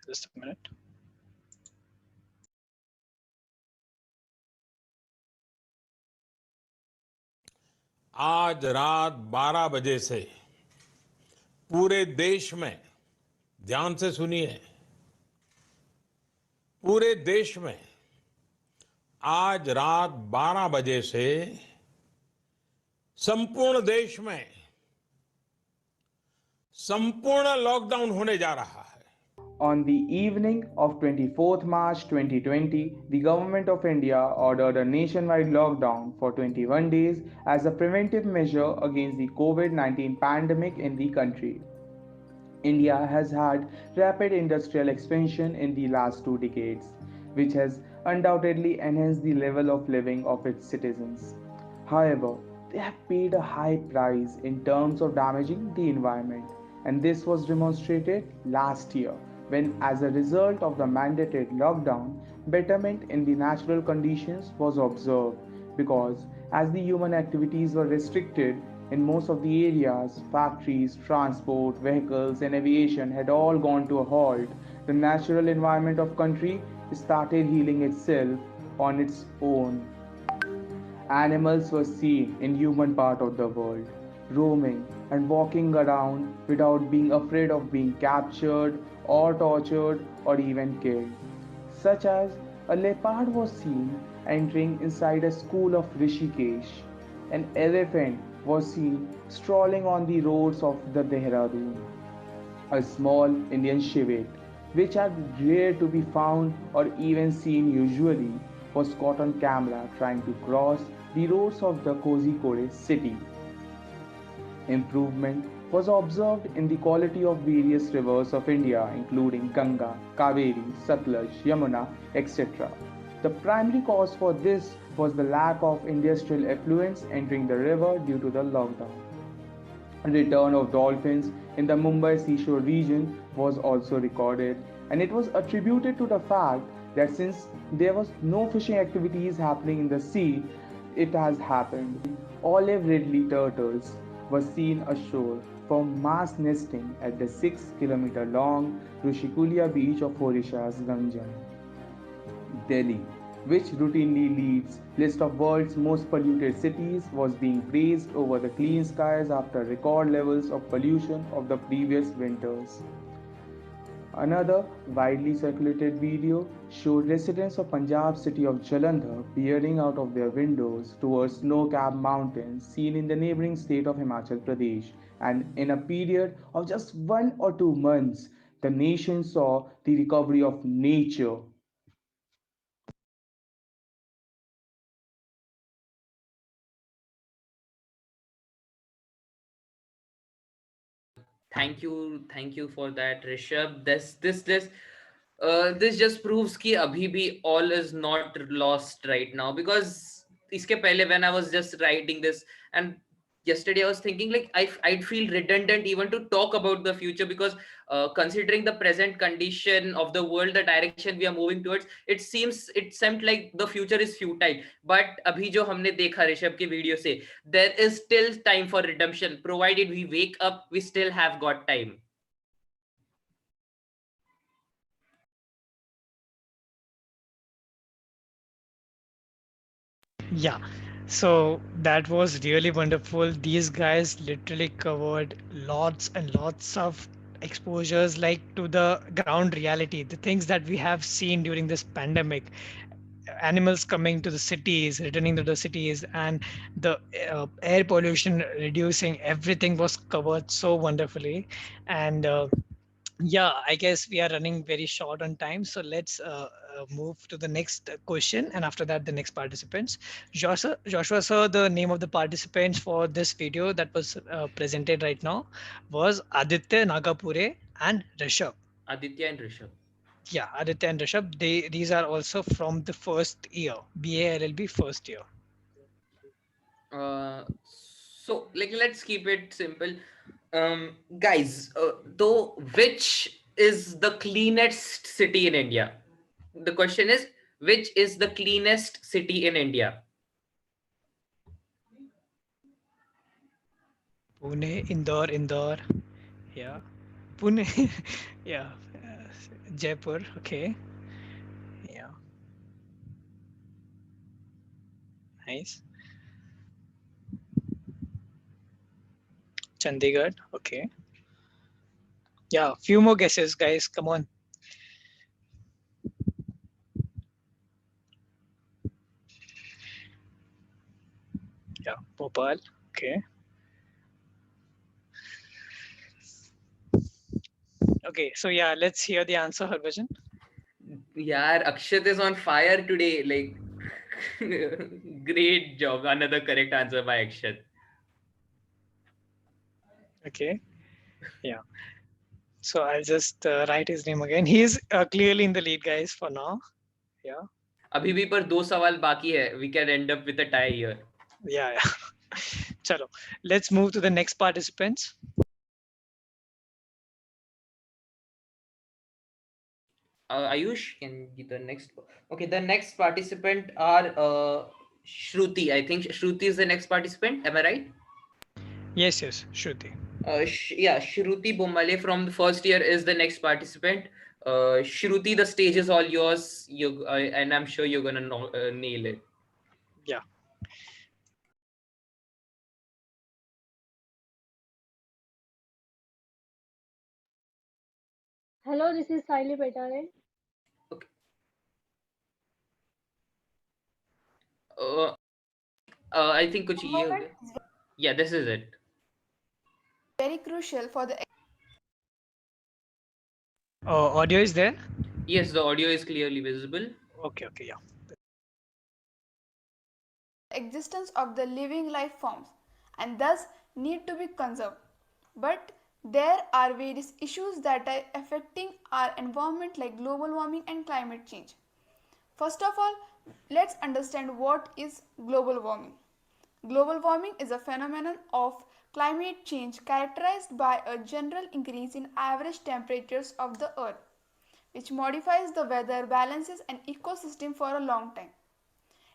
Just a minute. आज रात 12 बजे से पूरे देश में, ध्यान से सुनिए, पूरे देश में आज रात 12 बजे से संपूर्ण देश में संपूर्ण लॉकडाउन होने जा रहा है. On the evening of 24th March 2020, the Government of India ordered a nationwide lockdown for 21 days as a preventive measure against the COVID-19 pandemic in the country. India has had rapid industrial expansion in the last 2 decades, which has undoubtedly enhanced the level of living of its citizens. However, they have paid a high price in terms of damaging the environment, and this was demonstrated last year when, as a result of the mandated lockdown, betterment in the natural conditions was observed, because as the human activities were restricted in most of the areas, factories, transport, vehicles and aviation had all gone to a halt. The natural environment of country started healing itself on its own. Animals were seen in human part of the world, roaming and walking around without being afraid of being captured or tortured or even killed. Such as a leopard was seen entering inside a school of Rishikesh. An elephant was seen strolling on the roads of the Dehradun. A small Indian civet, which are rare to be found or even seen usually, was caught on camera trying to cross the roads of the Kozhikode city. Improvement was observed in the quality of various rivers of India, including Ganga, Kaveri, Satluj, Yamuna, etc. The primary cause for this was the lack of industrial effluents entering the river due to the lockdown. Return of dolphins in the Mumbai seashore region was also recorded, and it was attributed to the fact that since there was no fishing activities happening in the sea, it has happened. Olive ridley turtles were seen ashore for mass nesting at the 6-kilometer long Rushikulia beach of Odisha's Ganjam. Delhi. which routinely leads list of world's most polluted cities, was being praised over the clean skies after record levels of pollution of the previous winters. Another widely circulated video showed residents of Punjab city of Jalandhar peering out of their windows towards snow-capped mountains seen in the neighboring state of Himachal Pradesh. And in a period of just 1 or 2 months, the nation saw the recovery of nature. Thank you for that, Rishabh. This just proves कि अभी भी all is not lost right now, because इसके पहले when I was just writing this and yesterday I was thinking like I'd feel redundant even to talk about the future, because considering the present condition of the world, the direction we are moving towards, it seemed like the future is futile. But अभी जो हमने देखा ऋषभ के video से, there is still time for redemption. Provided we wake up, we still have got time. Yeah, so that was really wonderful. These guys literally covered lots and lots of exposures, like to the ground reality, the things that we have seen during this pandemic. Animals coming to the cities, returning to the cities, and the air pollution reducing, everything was covered so wonderfully. And yeah, I guess we are running very short on time, so let's move to the next question, and after that the next participants. Joshua sir, the name of the participants for this video that was presented right now was Aditya Nagapure and Rishabh. Aditya and Rishabh. Yeah, Aditya and Rishabh, these are also from the first year, BA LLB first year. So like let's keep it simple. Guys, though, which is the cleanest city in India? The question is, which is the cleanest city in India? Pune, Indore, yeah. Pune, yeah. Jaipur, okay. Yeah. Nice. Chandigarh, okay. Yeah, few more guesses, guys. Come on. Yeah, Bhopal, okay. Okay, so yeah, let's hear the answer, Harbhajan. Yeah, Akshat is on fire today. Like, great job. Another correct answer by Akshat. Okay, yeah. So I'll just write his name again. He is clearly in the lead, guys, for now. Yeah. अभी भी पर 2 सवाल बाकी है. We can end up with a tie here. Yeah. Chalo, let's move to the next participants. Ayush, can be the next. Okay, the next participant are Shruti. I think Shruti is the next participant. Am I right? Yes, Shruti. Yeah, Shruti Bomale from the first year is the next participant. Shruti, the stage is all yours. And I'm sure you're gonna nail it. Yeah. Hello, this is Saili Petare. I think kuch ye ho gaya. Yeah, this is it. Very crucial for the Audio is there? Yes, the audio is clearly visible. Okay, yeah. existence of the living life forms and thus need to be conserved. But there are various issues that are affecting our environment like global warming and climate change. First of all, let's understand what is global warming. Global warming is a phenomenon of climate change characterized by a general increase in average temperatures of the earth, which modifies the weather balances and ecosystem for a long time.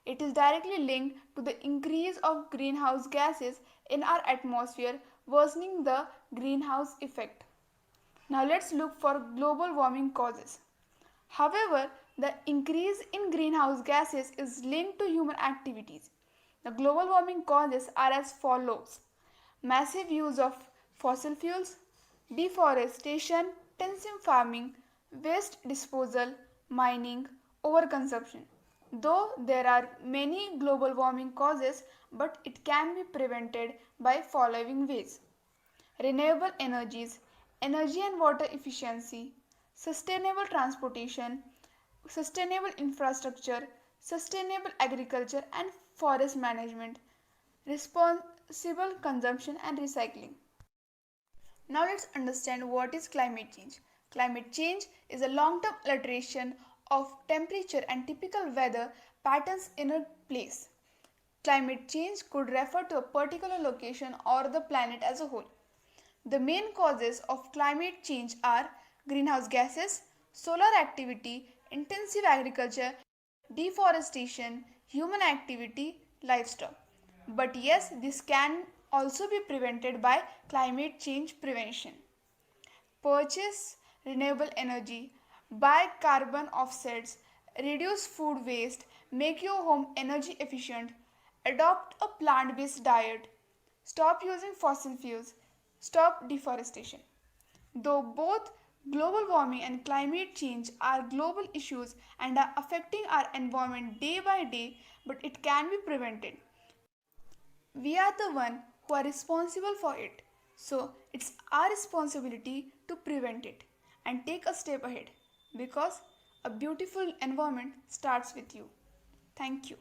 It is directly linked to the increase of greenhouse gases in our atmosphere, worsening the greenhouse effect. Now let's look for global warming causes. However, The increase in greenhouse gases is linked to human activities. The global warming causes are as follows: massive use of fossil fuels, deforestation, intensive farming, waste disposal, mining, overconsumption. Though there are many global warming causes, but it can be prevented by following ways: renewable energies, energy and water efficiency, sustainable transportation, sustainable infrastructure, sustainable agriculture and forest management, responsible consumption and recycling. Now let's understand what is climate change. Climate change is a long-term alteration of temperature and typical weather patterns in a place. Climate change could refer to a particular location or the planet as a whole. The main causes of climate change are greenhouse gases, solar activity, intensive agriculture, deforestation, human activity, livestock. But yes, this can also be prevented by climate change prevention. Purchase renewable energy, buy carbon offsets, reduce food waste, make your home energy efficient, adopt a plant based diet, stop using fossil fuels, stop deforestation. Though both global warming and climate change are global issues and are affecting our environment day by day, but it can be prevented. We are the one who are responsible for it. So it's our responsibility to prevent it and take a step ahead, because a beautiful environment starts with you. Thank you.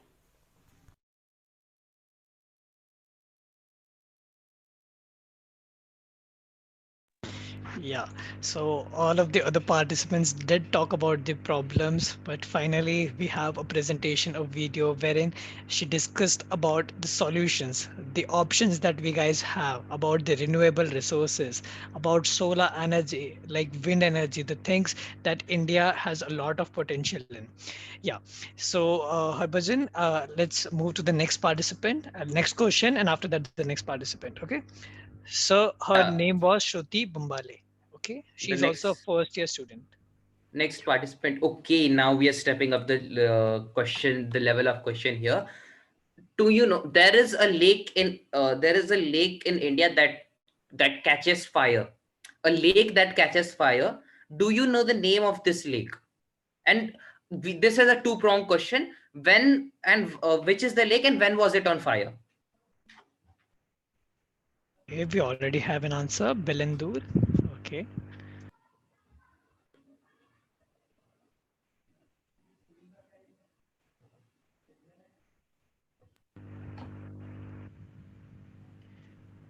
Yeah, so all of the other participants did talk about the problems, but finally we have a presentation of video wherein she discussed about the solutions, the options that we guys have about the renewable resources, about solar energy, like wind energy, the things that India has a lot of potential in. Yeah, so Harbhajan, let's move to the next participant, next question, and after that the next participant. Okay. So her Yeah, name was Shruti Bumbale. Okay, the she's also a next first year student. next participant. Okay, now we are stepping up the question, the level of question here. Do you know there is a lake in India that catches fire? A lake that catches fire. Do you know the name of this lake? And this is a two-pronged question. When and which is the lake and when was it on fire? Okay, we already have an answer, Belendur. Okay,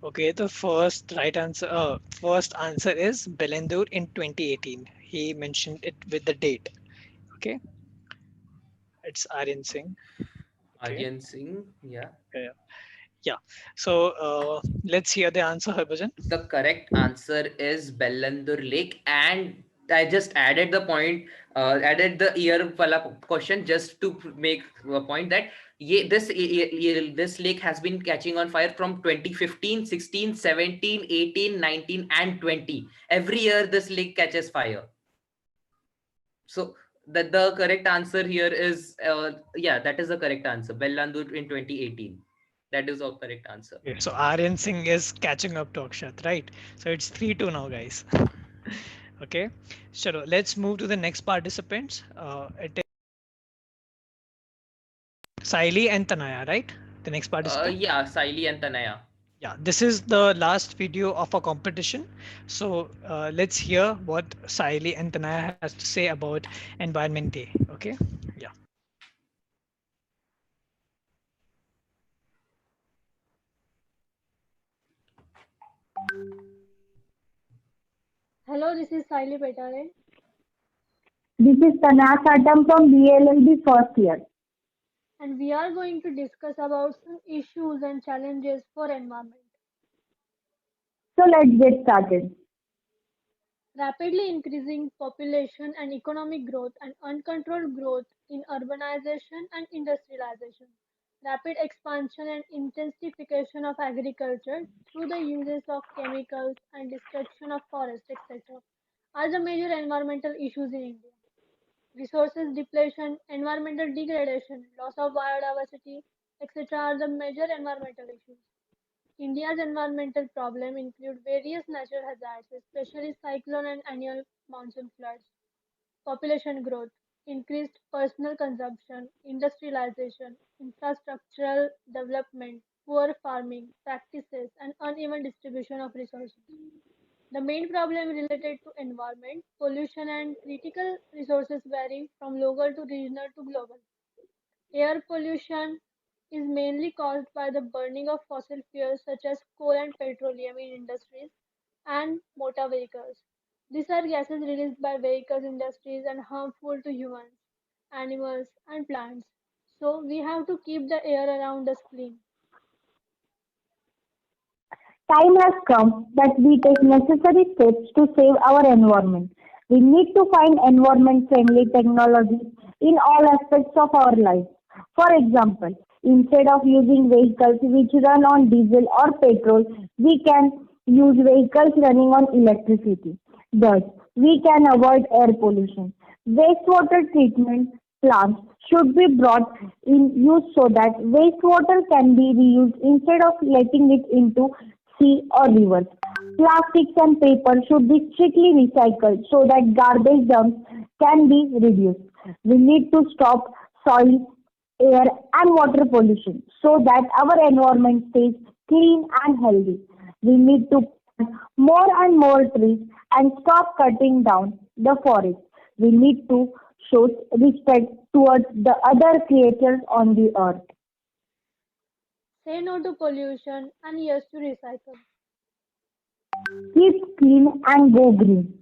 okay. The first answer is Belendur in 2018. He mentioned it with the date. Okay, it's Aryan Singh. Okay, Aryan Singh. Yeah. yeah, yeah. So let's hear the answer, Harbhajan. The correct answer is Bellandur Lake, and I just added the point, added the year wala question just to make a point that this lake has been catching on fire from 2015, 16, 17, 18, 19, and 20. Every year this lake catches fire. So the correct answer here is yeah, that is the correct answer. Bellandur in 2018. That is our correct answer. Okay, so Aryan Singh is catching up to Akshat, right? So it's 3-2 now, guys. Okay, so let's move to the next participants. It is Saili and Tanaya, right? The next participant. Yeah, Saili and Tanaya. Yeah, this is the last video of a competition. So let's hear what Saili and Tanaya has to say about Environment Day. Okay. Yeah. Hello, this is Saili Petare. This is Tanaz Atam from BLLB first year. And we are going to discuss about some issues and challenges for environment. So let's get started. Rapidly increasing population and economic growth and uncontrolled growth in urbanization and industrialization. Rapid expansion and intensification of agriculture through the uses of chemicals and destruction of forests, etc. are the major environmental issues in India. Resources depletion, environmental degradation, loss of biodiversity, etc. are the major environmental issues. India's environmental problems include various natural hazards, especially cyclone and annual monsoon floods, population growth, increased personal consumption, industrialization, infrastructural development, poor farming practices, and uneven distribution of resources. The main problem related to environment, pollution, and critical resources vary from local to regional to global. Air pollution is mainly caused by the burning of fossil fuels such as coal and petroleum in industries and motor vehicles. These are gases released by vehicles industries and harmful to humans, animals, and plants. So we have to keep the air around us clean. Time has come that we take necessary steps to save our environment. We need to find environment friendly technologies in all aspects of our life. For example, instead of using vehicles which run on diesel or petrol, we can use vehicles running on electricity. Thus, we can avoid air pollution. Wastewater treatment plants should be brought in use so that wastewater can be reused instead of letting it into sea or rivers. Plastics and paper should be strictly recycled so that garbage dumps can be reduced. We need to stop soil, air, and water pollution so that our environment stays clean and healthy. We need to plant more and more trees and stop cutting down the forest. We need to show respect towards the other creatures on the earth. Say no to pollution and yes to recycle. Keep clean and go green.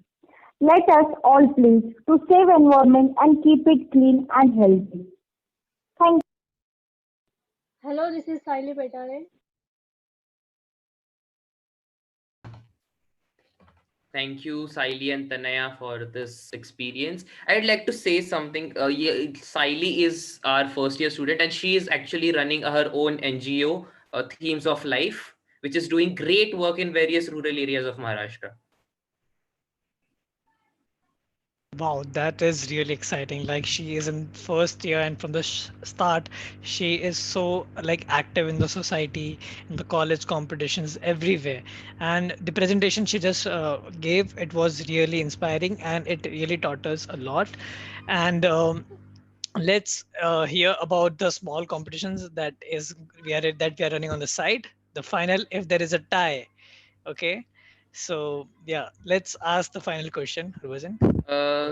Let us all pledge to save environment and keep it clean and healthy. Thank Hello, this is Saili Petare. Thank you, Saili and Tanaya, for this experience. I'd like to say something. Saili is our first year student, and she is actually running her own NGO, Themes of Life, which is doing great work in various rural areas of Maharashtra. Wow, that is really exciting. Like she is in first year, and from the start, she is so like active in the society, in the college competitions, everywhere. And the presentation she just gave, it was really inspiring, and it really taught us a lot. And let's hear about the small competitions that we are running on the side. The final, if there is a tie. Okay. So yeah, let's ask the final question, Harbhajan.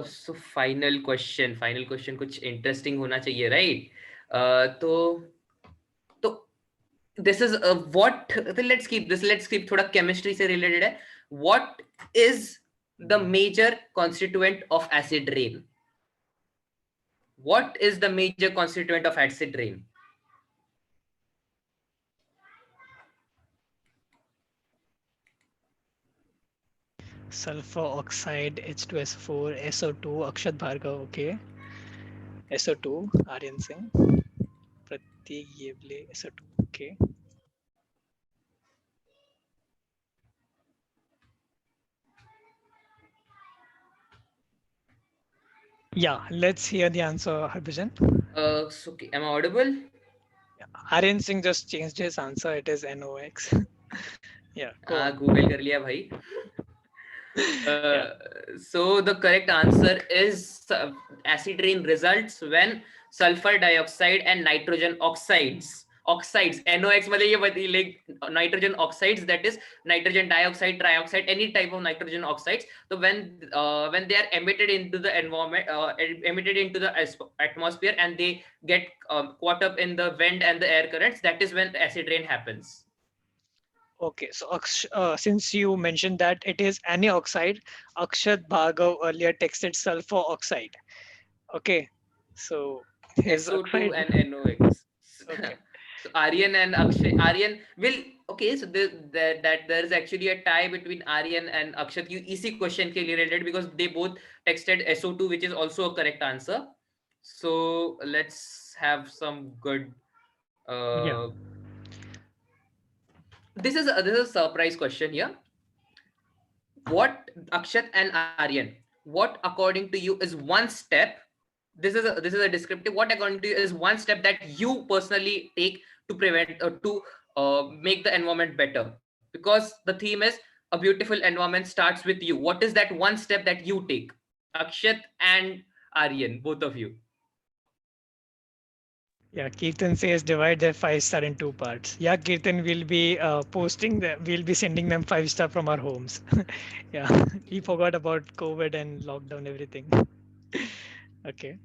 So final question कुछ interesting होना चाहिए, right? तो this is what, let's keep थोड़ा chemistry से related है. What is the major constituent of acid rain? What is the major constituent of acid rain? Sulfur oxide, H2SO4, SO2, Akshat Bhargav, okay. SO2, Aryan Singh, Pratik Yeble, SO2, okay. Yeah, let's hear the answer, Harbhajan. So okay, am I audible? Yeah. Aryan Singh just changed his answer. It is NOx. Yeah. Google कर लिया भाई. So the correct answer is acid rain results when sulfur dioxide and nitrogen oxides NOx मतलब ये like nitrogen oxides, that is nitrogen dioxide, trioxide, any type of nitrogen oxides. So when they are emitted into the environment, emitted into the atmosphere, and they get caught up in the wind and the air currents, that is when acid rain happens. Okay, so since you mentioned that it is any oxide, Akshat Bhargav earlier texted sulfur oxide. Okay, so his SO2 oxide. and NOx. Okay. So Aryan and Akshay, Aryan will, okay, so that there is actually a tie between Aryan and Akshat. You easy question ke liye related because they both texted SO2, which is also a correct answer. So let's have some good. Yeah. This is a surprise question here. What, Akshat and Aryan, what according to you is one step this is a descriptive. What according to you is one step that you personally take to prevent to make the environment better? Because the theme is a beautiful environment starts with you. What is that one step that you take? Akshat and Aryan, both of you. Yeah, Kirtan says divide their 5-star in 2 parts. Yeah, Kirtan will be posting them. We'll be sending them 5-star from our homes. Yeah, he forgot about COVID and lockdown, everything. Okay.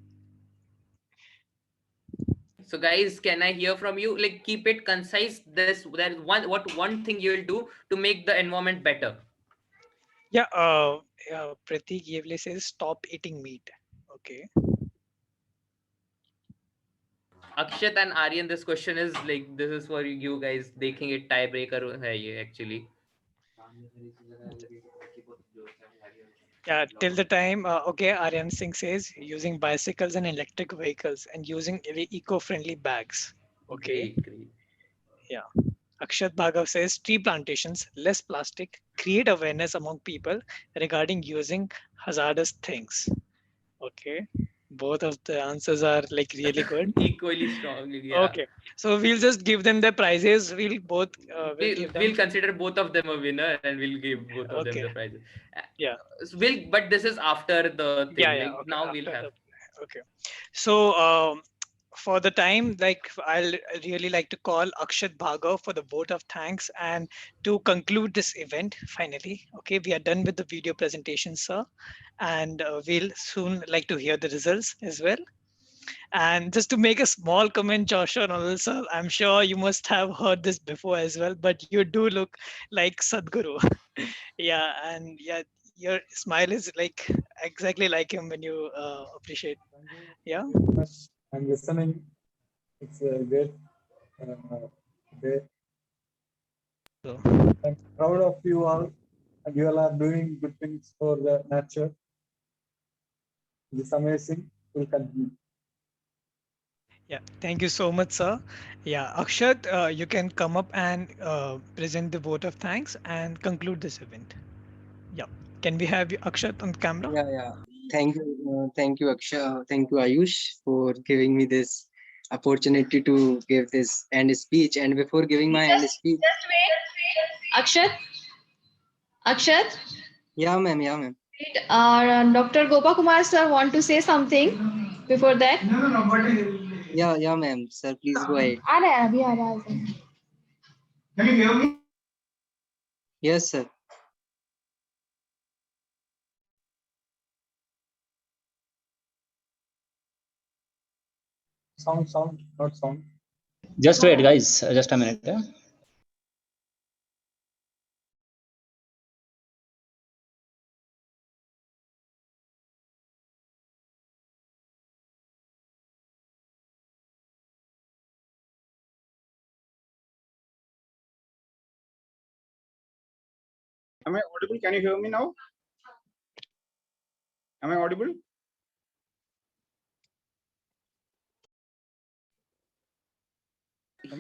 So guys, can I hear from you? Like, keep it concise. There is one thing you will do to make the environment better. Yeah, Pratik Yevle says stop eating meat. Okay. Akshat and Aryan, this question is like, this is for you guys. Taking it tiebreaker hai ye actually. Yeah, till the time, okay, Aryan Singh says using bicycles and electric vehicles and using eco-friendly bags. Okay. Great. Yeah. Akshat Bhargav says tree plantations, less plastic, create awareness among people regarding using hazardous things. Okay. Both of the answers are like really good. Equally strong. Yeah. Okay. So we'll just give them their prizes. We'll both we'll give them. We'll consider both of them a winner and we'll give both of them Okay. the prizes. Yeah. But this is after the thing. Yeah, yeah. Like Okay. now we'll After have. okay. So for the time, like I'll really like to call Akshat Bhargav for the vote of thanks and to conclude this event finally. Okay, we are done with the video presentation, sir, and we'll soon like to hear the results as well. And just to make a small comment, Joshua and also, I'm sure you must have heard this before as well, but you do look like Sadhguru. Yeah, and yeah, your smile is like exactly like him when you appreciate. Yeah. I'm listening. It's a great day. So. I'm proud of you all, and you all are doing good things for the nature. It's amazing. We'll continue. Yeah, thank you so much, sir. Yeah, Akshat, you can come up and present the vote of thanks and conclude this event. Yeah, can we have Akshat on camera? Yeah. Thank you, Akshay. Thank you, Ayush, for giving me this opportunity to give this end speech. And before giving my end speech, Just wait. Akshat? yeah, ma'am. Wait, Dr. Gopa Kumar sir want to say something before that? Yeah, ma'am. Sir, please go ahead. आ रहा है अभी आ रहा है. Can you hear me? Yes, sir. Sound, not sound. Just wait, guys. Just a minute. Am I audible? Can you hear me now? Am I audible?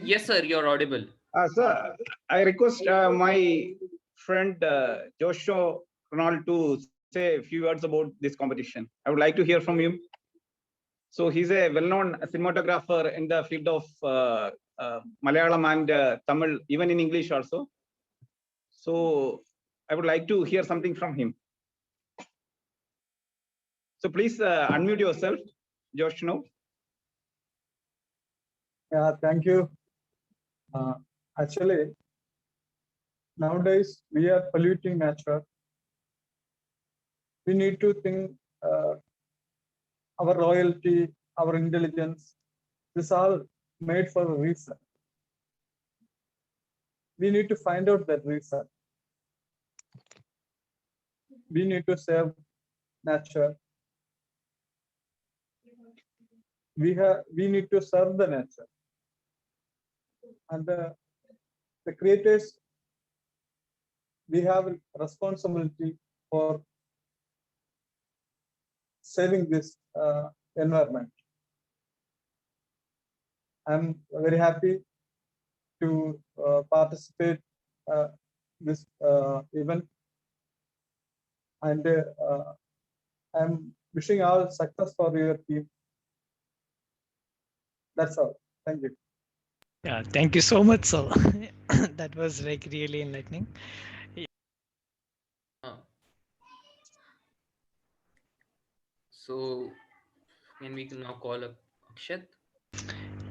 Yes, sir, you're audible. Sir, I request my friend Joshua Ronald to say a few words about this competition. I would like to hear from him. So he's a well-known cinematographer in the field of Malayalam and Tamil, even in English also. So I would like to hear something from him. So please unmute yourself, Joshua. Yeah, thank you. Actually, nowadays we are polluting nature. We need to think our loyalty, our intelligence. This all made for a reason. We need to find out that reason. We need to save nature. We need to serve the nature. And the creators, we have responsibility for saving this environment. I'm very happy to participate this event, and I'm wishing all success for your team. That's all. Thank you. Yeah, thank you so much, sir. That was like really enlightening. Uh, So can we now call up Akshat?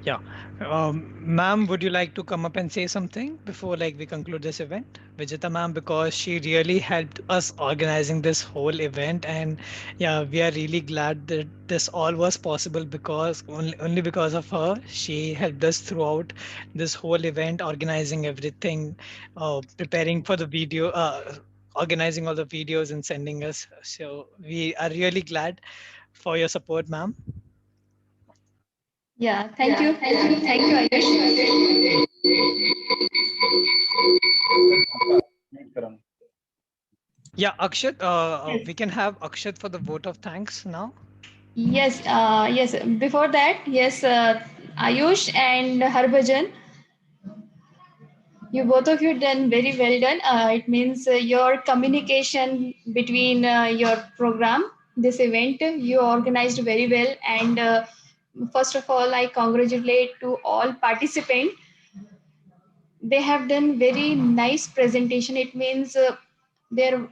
Yeah. Ma'am, would you like to come up and say something before like we conclude this event? Vijita ma'am, because she really helped us organizing this whole event. And yeah, we are really glad that this all was possible because only because of her. She helped us throughout this whole event, organizing everything, preparing for the video, organizing all the videos and sending us. So we are really glad for your support, ma'am. Yeah, thank you, Ayush. Yeah, Akshat, we can have Akshat for the vote of thanks now. Yes. Before that, yes, Ayush and Harbhajan, you both of you done very well done. It means your communication between your program, this event, you organized very well. And first of all, I congratulate to all participants. They have done very nice presentation. It means their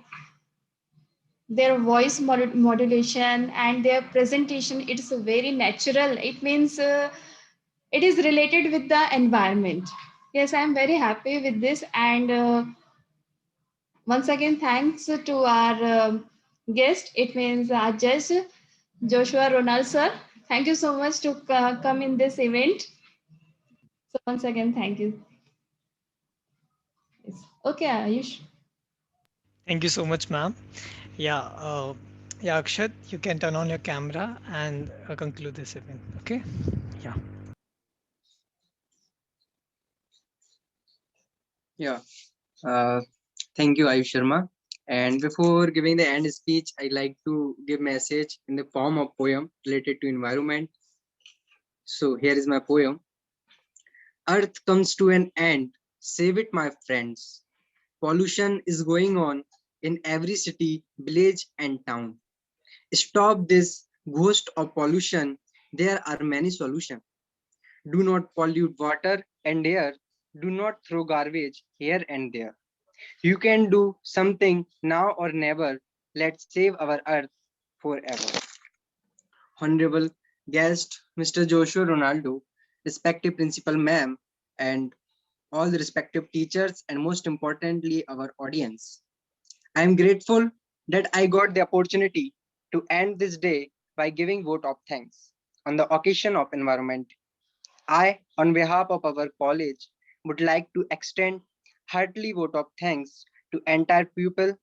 their voice modulation and their presentation, it's very natural. It means it is related with the environment. Yes, I'm very happy with this. And once again, thanks to our guest. It means our judge, Joshua Ronald sir. Thank you so much to come in this event. So once again, thank you. Yes. Okay, Ayush. Thank you so much, ma'am. Yeah, yeah, Akshat, you can turn on your camera and conclude this event. Okay. Yeah. Yeah. Uh, Thank you, Ayush Sharma. And before giving the end speech, I like to give message in the form of poem related to environment. So here is my poem. Earth comes to an end. Save it, my friends. Pollution is going on in every city, village, and town. Stop this ghost of pollution. There are many solutions. Do not pollute water and air. Do not throw garbage here and there. You can do something now or never. Let's save our earth forever. Honorable guest, Mr. Joshua Ronaldo, respected principal ma'am, and all the respective teachers, and most importantly, our audience. I am grateful that I got the opportunity to end this day by giving vote of thanks. On the occasion of environment, I, on behalf of our college, would like to extend heartily vote of thanks to entire people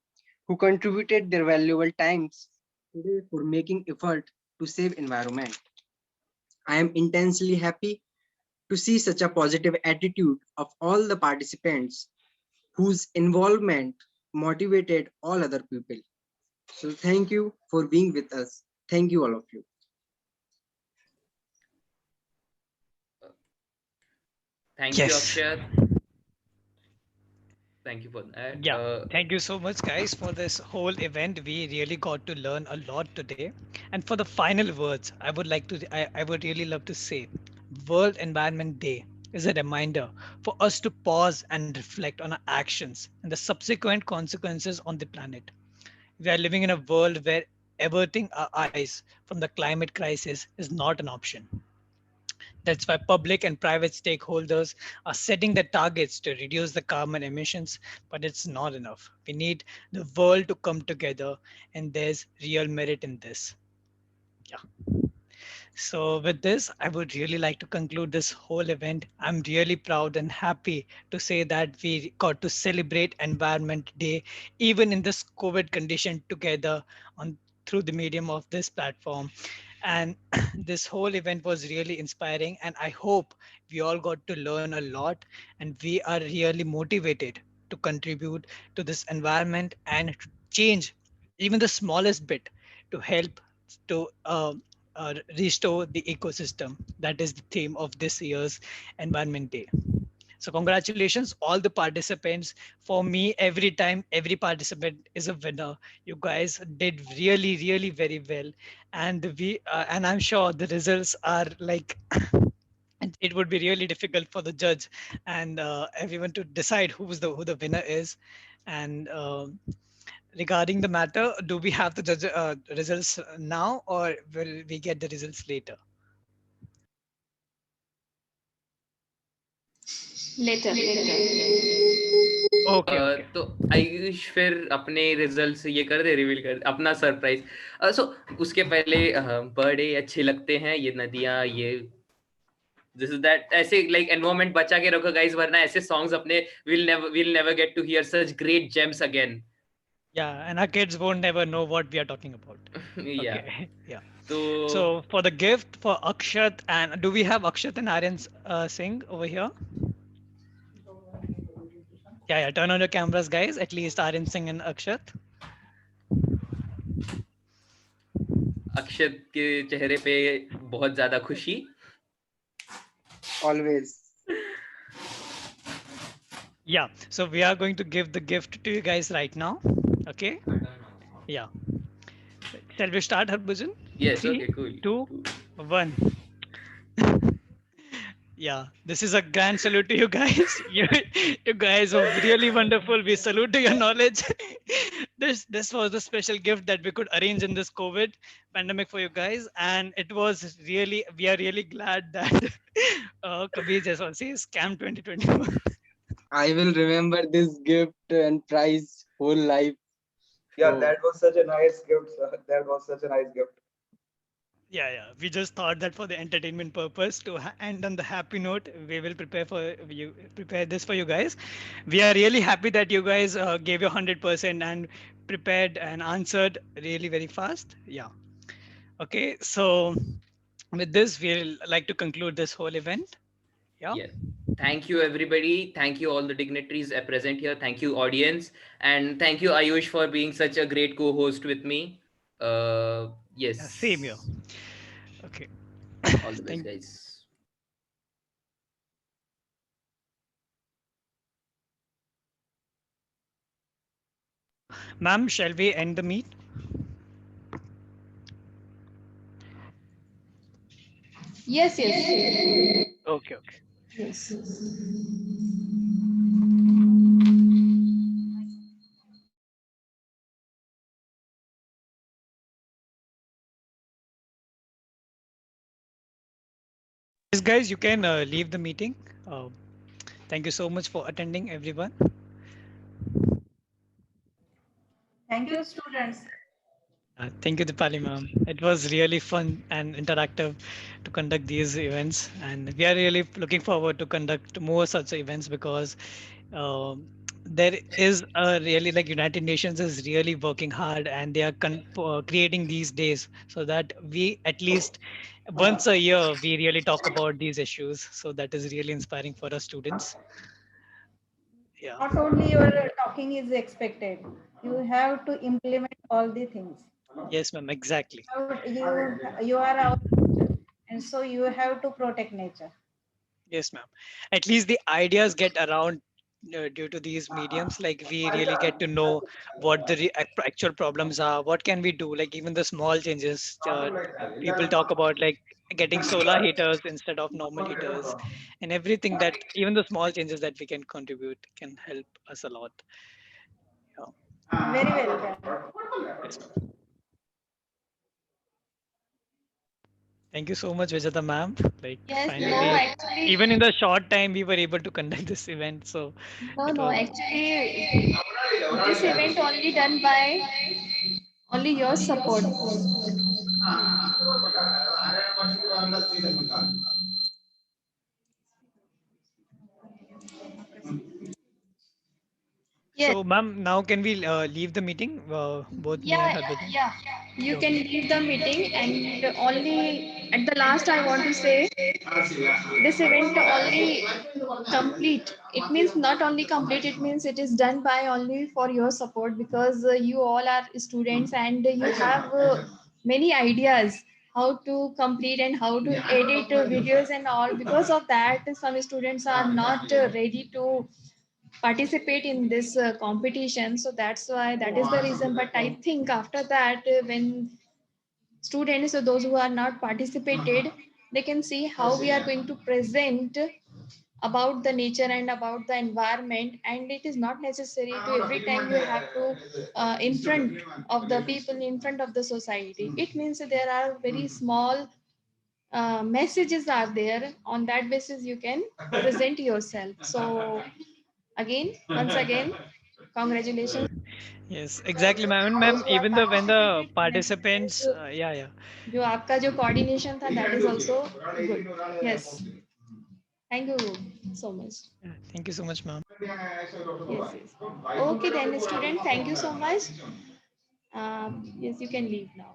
who contributed their valuable times today for making effort to save environment. I am intensely happy to see such a positive attitude of all the participants whose involvement motivated all other people. So thank you for being with us. Thank you all of you. Thank you, Yes. Akshat. Thank you for that. Yeah, thank you so much, guys, for this whole event. We really got to learn a lot today. And for the final words, I would really love to say, World Environment Day is a reminder for us to pause and reflect on our actions and the subsequent consequences on the planet. We are living in a world where averting our eyes from the climate crisis is not an option. That's why public and private stakeholders are setting the targets to reduce the carbon emissions, but it's not enough. We need the world to come together, and there's real merit in this. Yeah. So, with this, I would really like to conclude this whole event. I'm really proud and happy to say that we got to celebrate Environment Day, even in this COVID condition, together on through the medium of this platform. And this whole event was really inspiring. And I hope we all got to learn a lot, and we are really motivated to contribute to this environment and to change even the smallest bit to help to restore the ecosystem. That is the theme of this year's Environment Day. So congratulations, all the participants. For me, every time, every participant is a winner. You guys did really, really very well, and I'm sure the results are like it would be really difficult for the judge and everyone to decide who the winner is. And regarding the matter, do we have the judge results now, or will we get the results later? Later. Okay, okay. तो आयुष फिर अपने result ये कर दे, reveal कर दे अपना surprise. सो उसके पहले बड़े अच्छे लगते हैं ये नदियां, ये this is that ऐसे like environment बचा के रखो guys, वरना ऐसे songs अपने we'll never get to hear such great gems again. Yeah, and our kids won't never know what we are talking about. Yeah. Okay. Yeah. So So for the gift for Akshat, and do we have Akshat and Aryan Singh over here? Yeah, yeah. Turn on your cameras, guys. At least Aryan Singh and Akshat. अक्षत के चेहरे पे बहुत ज्यादा खुशी. Always. Yeah. So we are going to give the gift to you guys right now. Okay. Yeah. Shall we start, Harbhajan? Yes. 3, Okay. Cool. 2, 1. Yeah, this is a grand salute to you guys. You guys are really wonderful. We salute to your knowledge. This was the special gift that we could arrange in this COVID pandemic for you guys, and it was really, we are really glad that Kabir Jaiswal says Camp 2021. I will remember this gift and prize whole life. Yeah, So- that was such a nice gift, sir. That was such a nice gift. Yeah. We just thought that for the entertainment purpose to end on the happy note, we will prepare this for you guys. We are really happy that you guys gave your 100% and prepared and answered really very fast. Yeah. Okay. So with this, we'll like to conclude this whole event. Yeah. Yes. Thank you, everybody. Thank you, all the dignitaries present here. Thank you, audience. And thank you, Ayush, for being such a great co-host with me. Yes. Yeah, same here. Okay. All the best, guys. Ma'am, shall we end the meet? Yes. Okay. Yes. Yes, guys, you can leave the meeting. Thank you so much for attending, everyone. Thank you, students. Thank you, Dipali ma'am. It was really fun and interactive to conduct these events, and we are really looking forward to conduct more such events because there is a really like United Nations is really working hard, and they are creating these days so that we at least once a year we really talk about these issues. So that is really inspiring for us students. Yeah. Not only your talking is expected, you have to implement all the things. Yes, ma'am. Exactly. You are our future, and so you have to protect nature. Yes, ma'am. At least the ideas get around due to these mediums. Like we really get to know what the actual problems are. What can we do? Like even the small changes. People talk about like getting solar heaters instead of normal heaters, and everything that even the small changes that we can contribute can help us a lot. Yeah. Very well done. Yes, ma'am. Thank you so much, Vijata ma'am. Like Yes, finally, no, actually- even in the short time we were able to conduct this event. So No, actually, this event only done by only your support. Yes. So, ma'am, now can we leave the meeting? Both me and Harbhajan? Yeah. You can leave the meeting, and only at the last I want to say this event only complete. It means not only complete, it means it is done by only for your support, because you all are students and you have many ideas how to complete and how to edit videos and all. Because of that, some students are not ready to participate in this competition, so that's why, that is the reason. But I think after that, when students or those who are not participated, they can see how we are going to present about the nature and about the environment, and it is not necessary to every time you have to in front of the people, in front of the society. It means that there are very small messages are there. On that basis you can present yourself. So again, once again, congratulations. Yes, exactly, ma'am. Ma'am, even the when the participants, yeah, yeah. जो आपका जो coordination था, that is also good. Yes, thank you so much. Thank you so much, ma'am. Yes, yes. Okay then, student, thank you so much. Yes, you can leave now.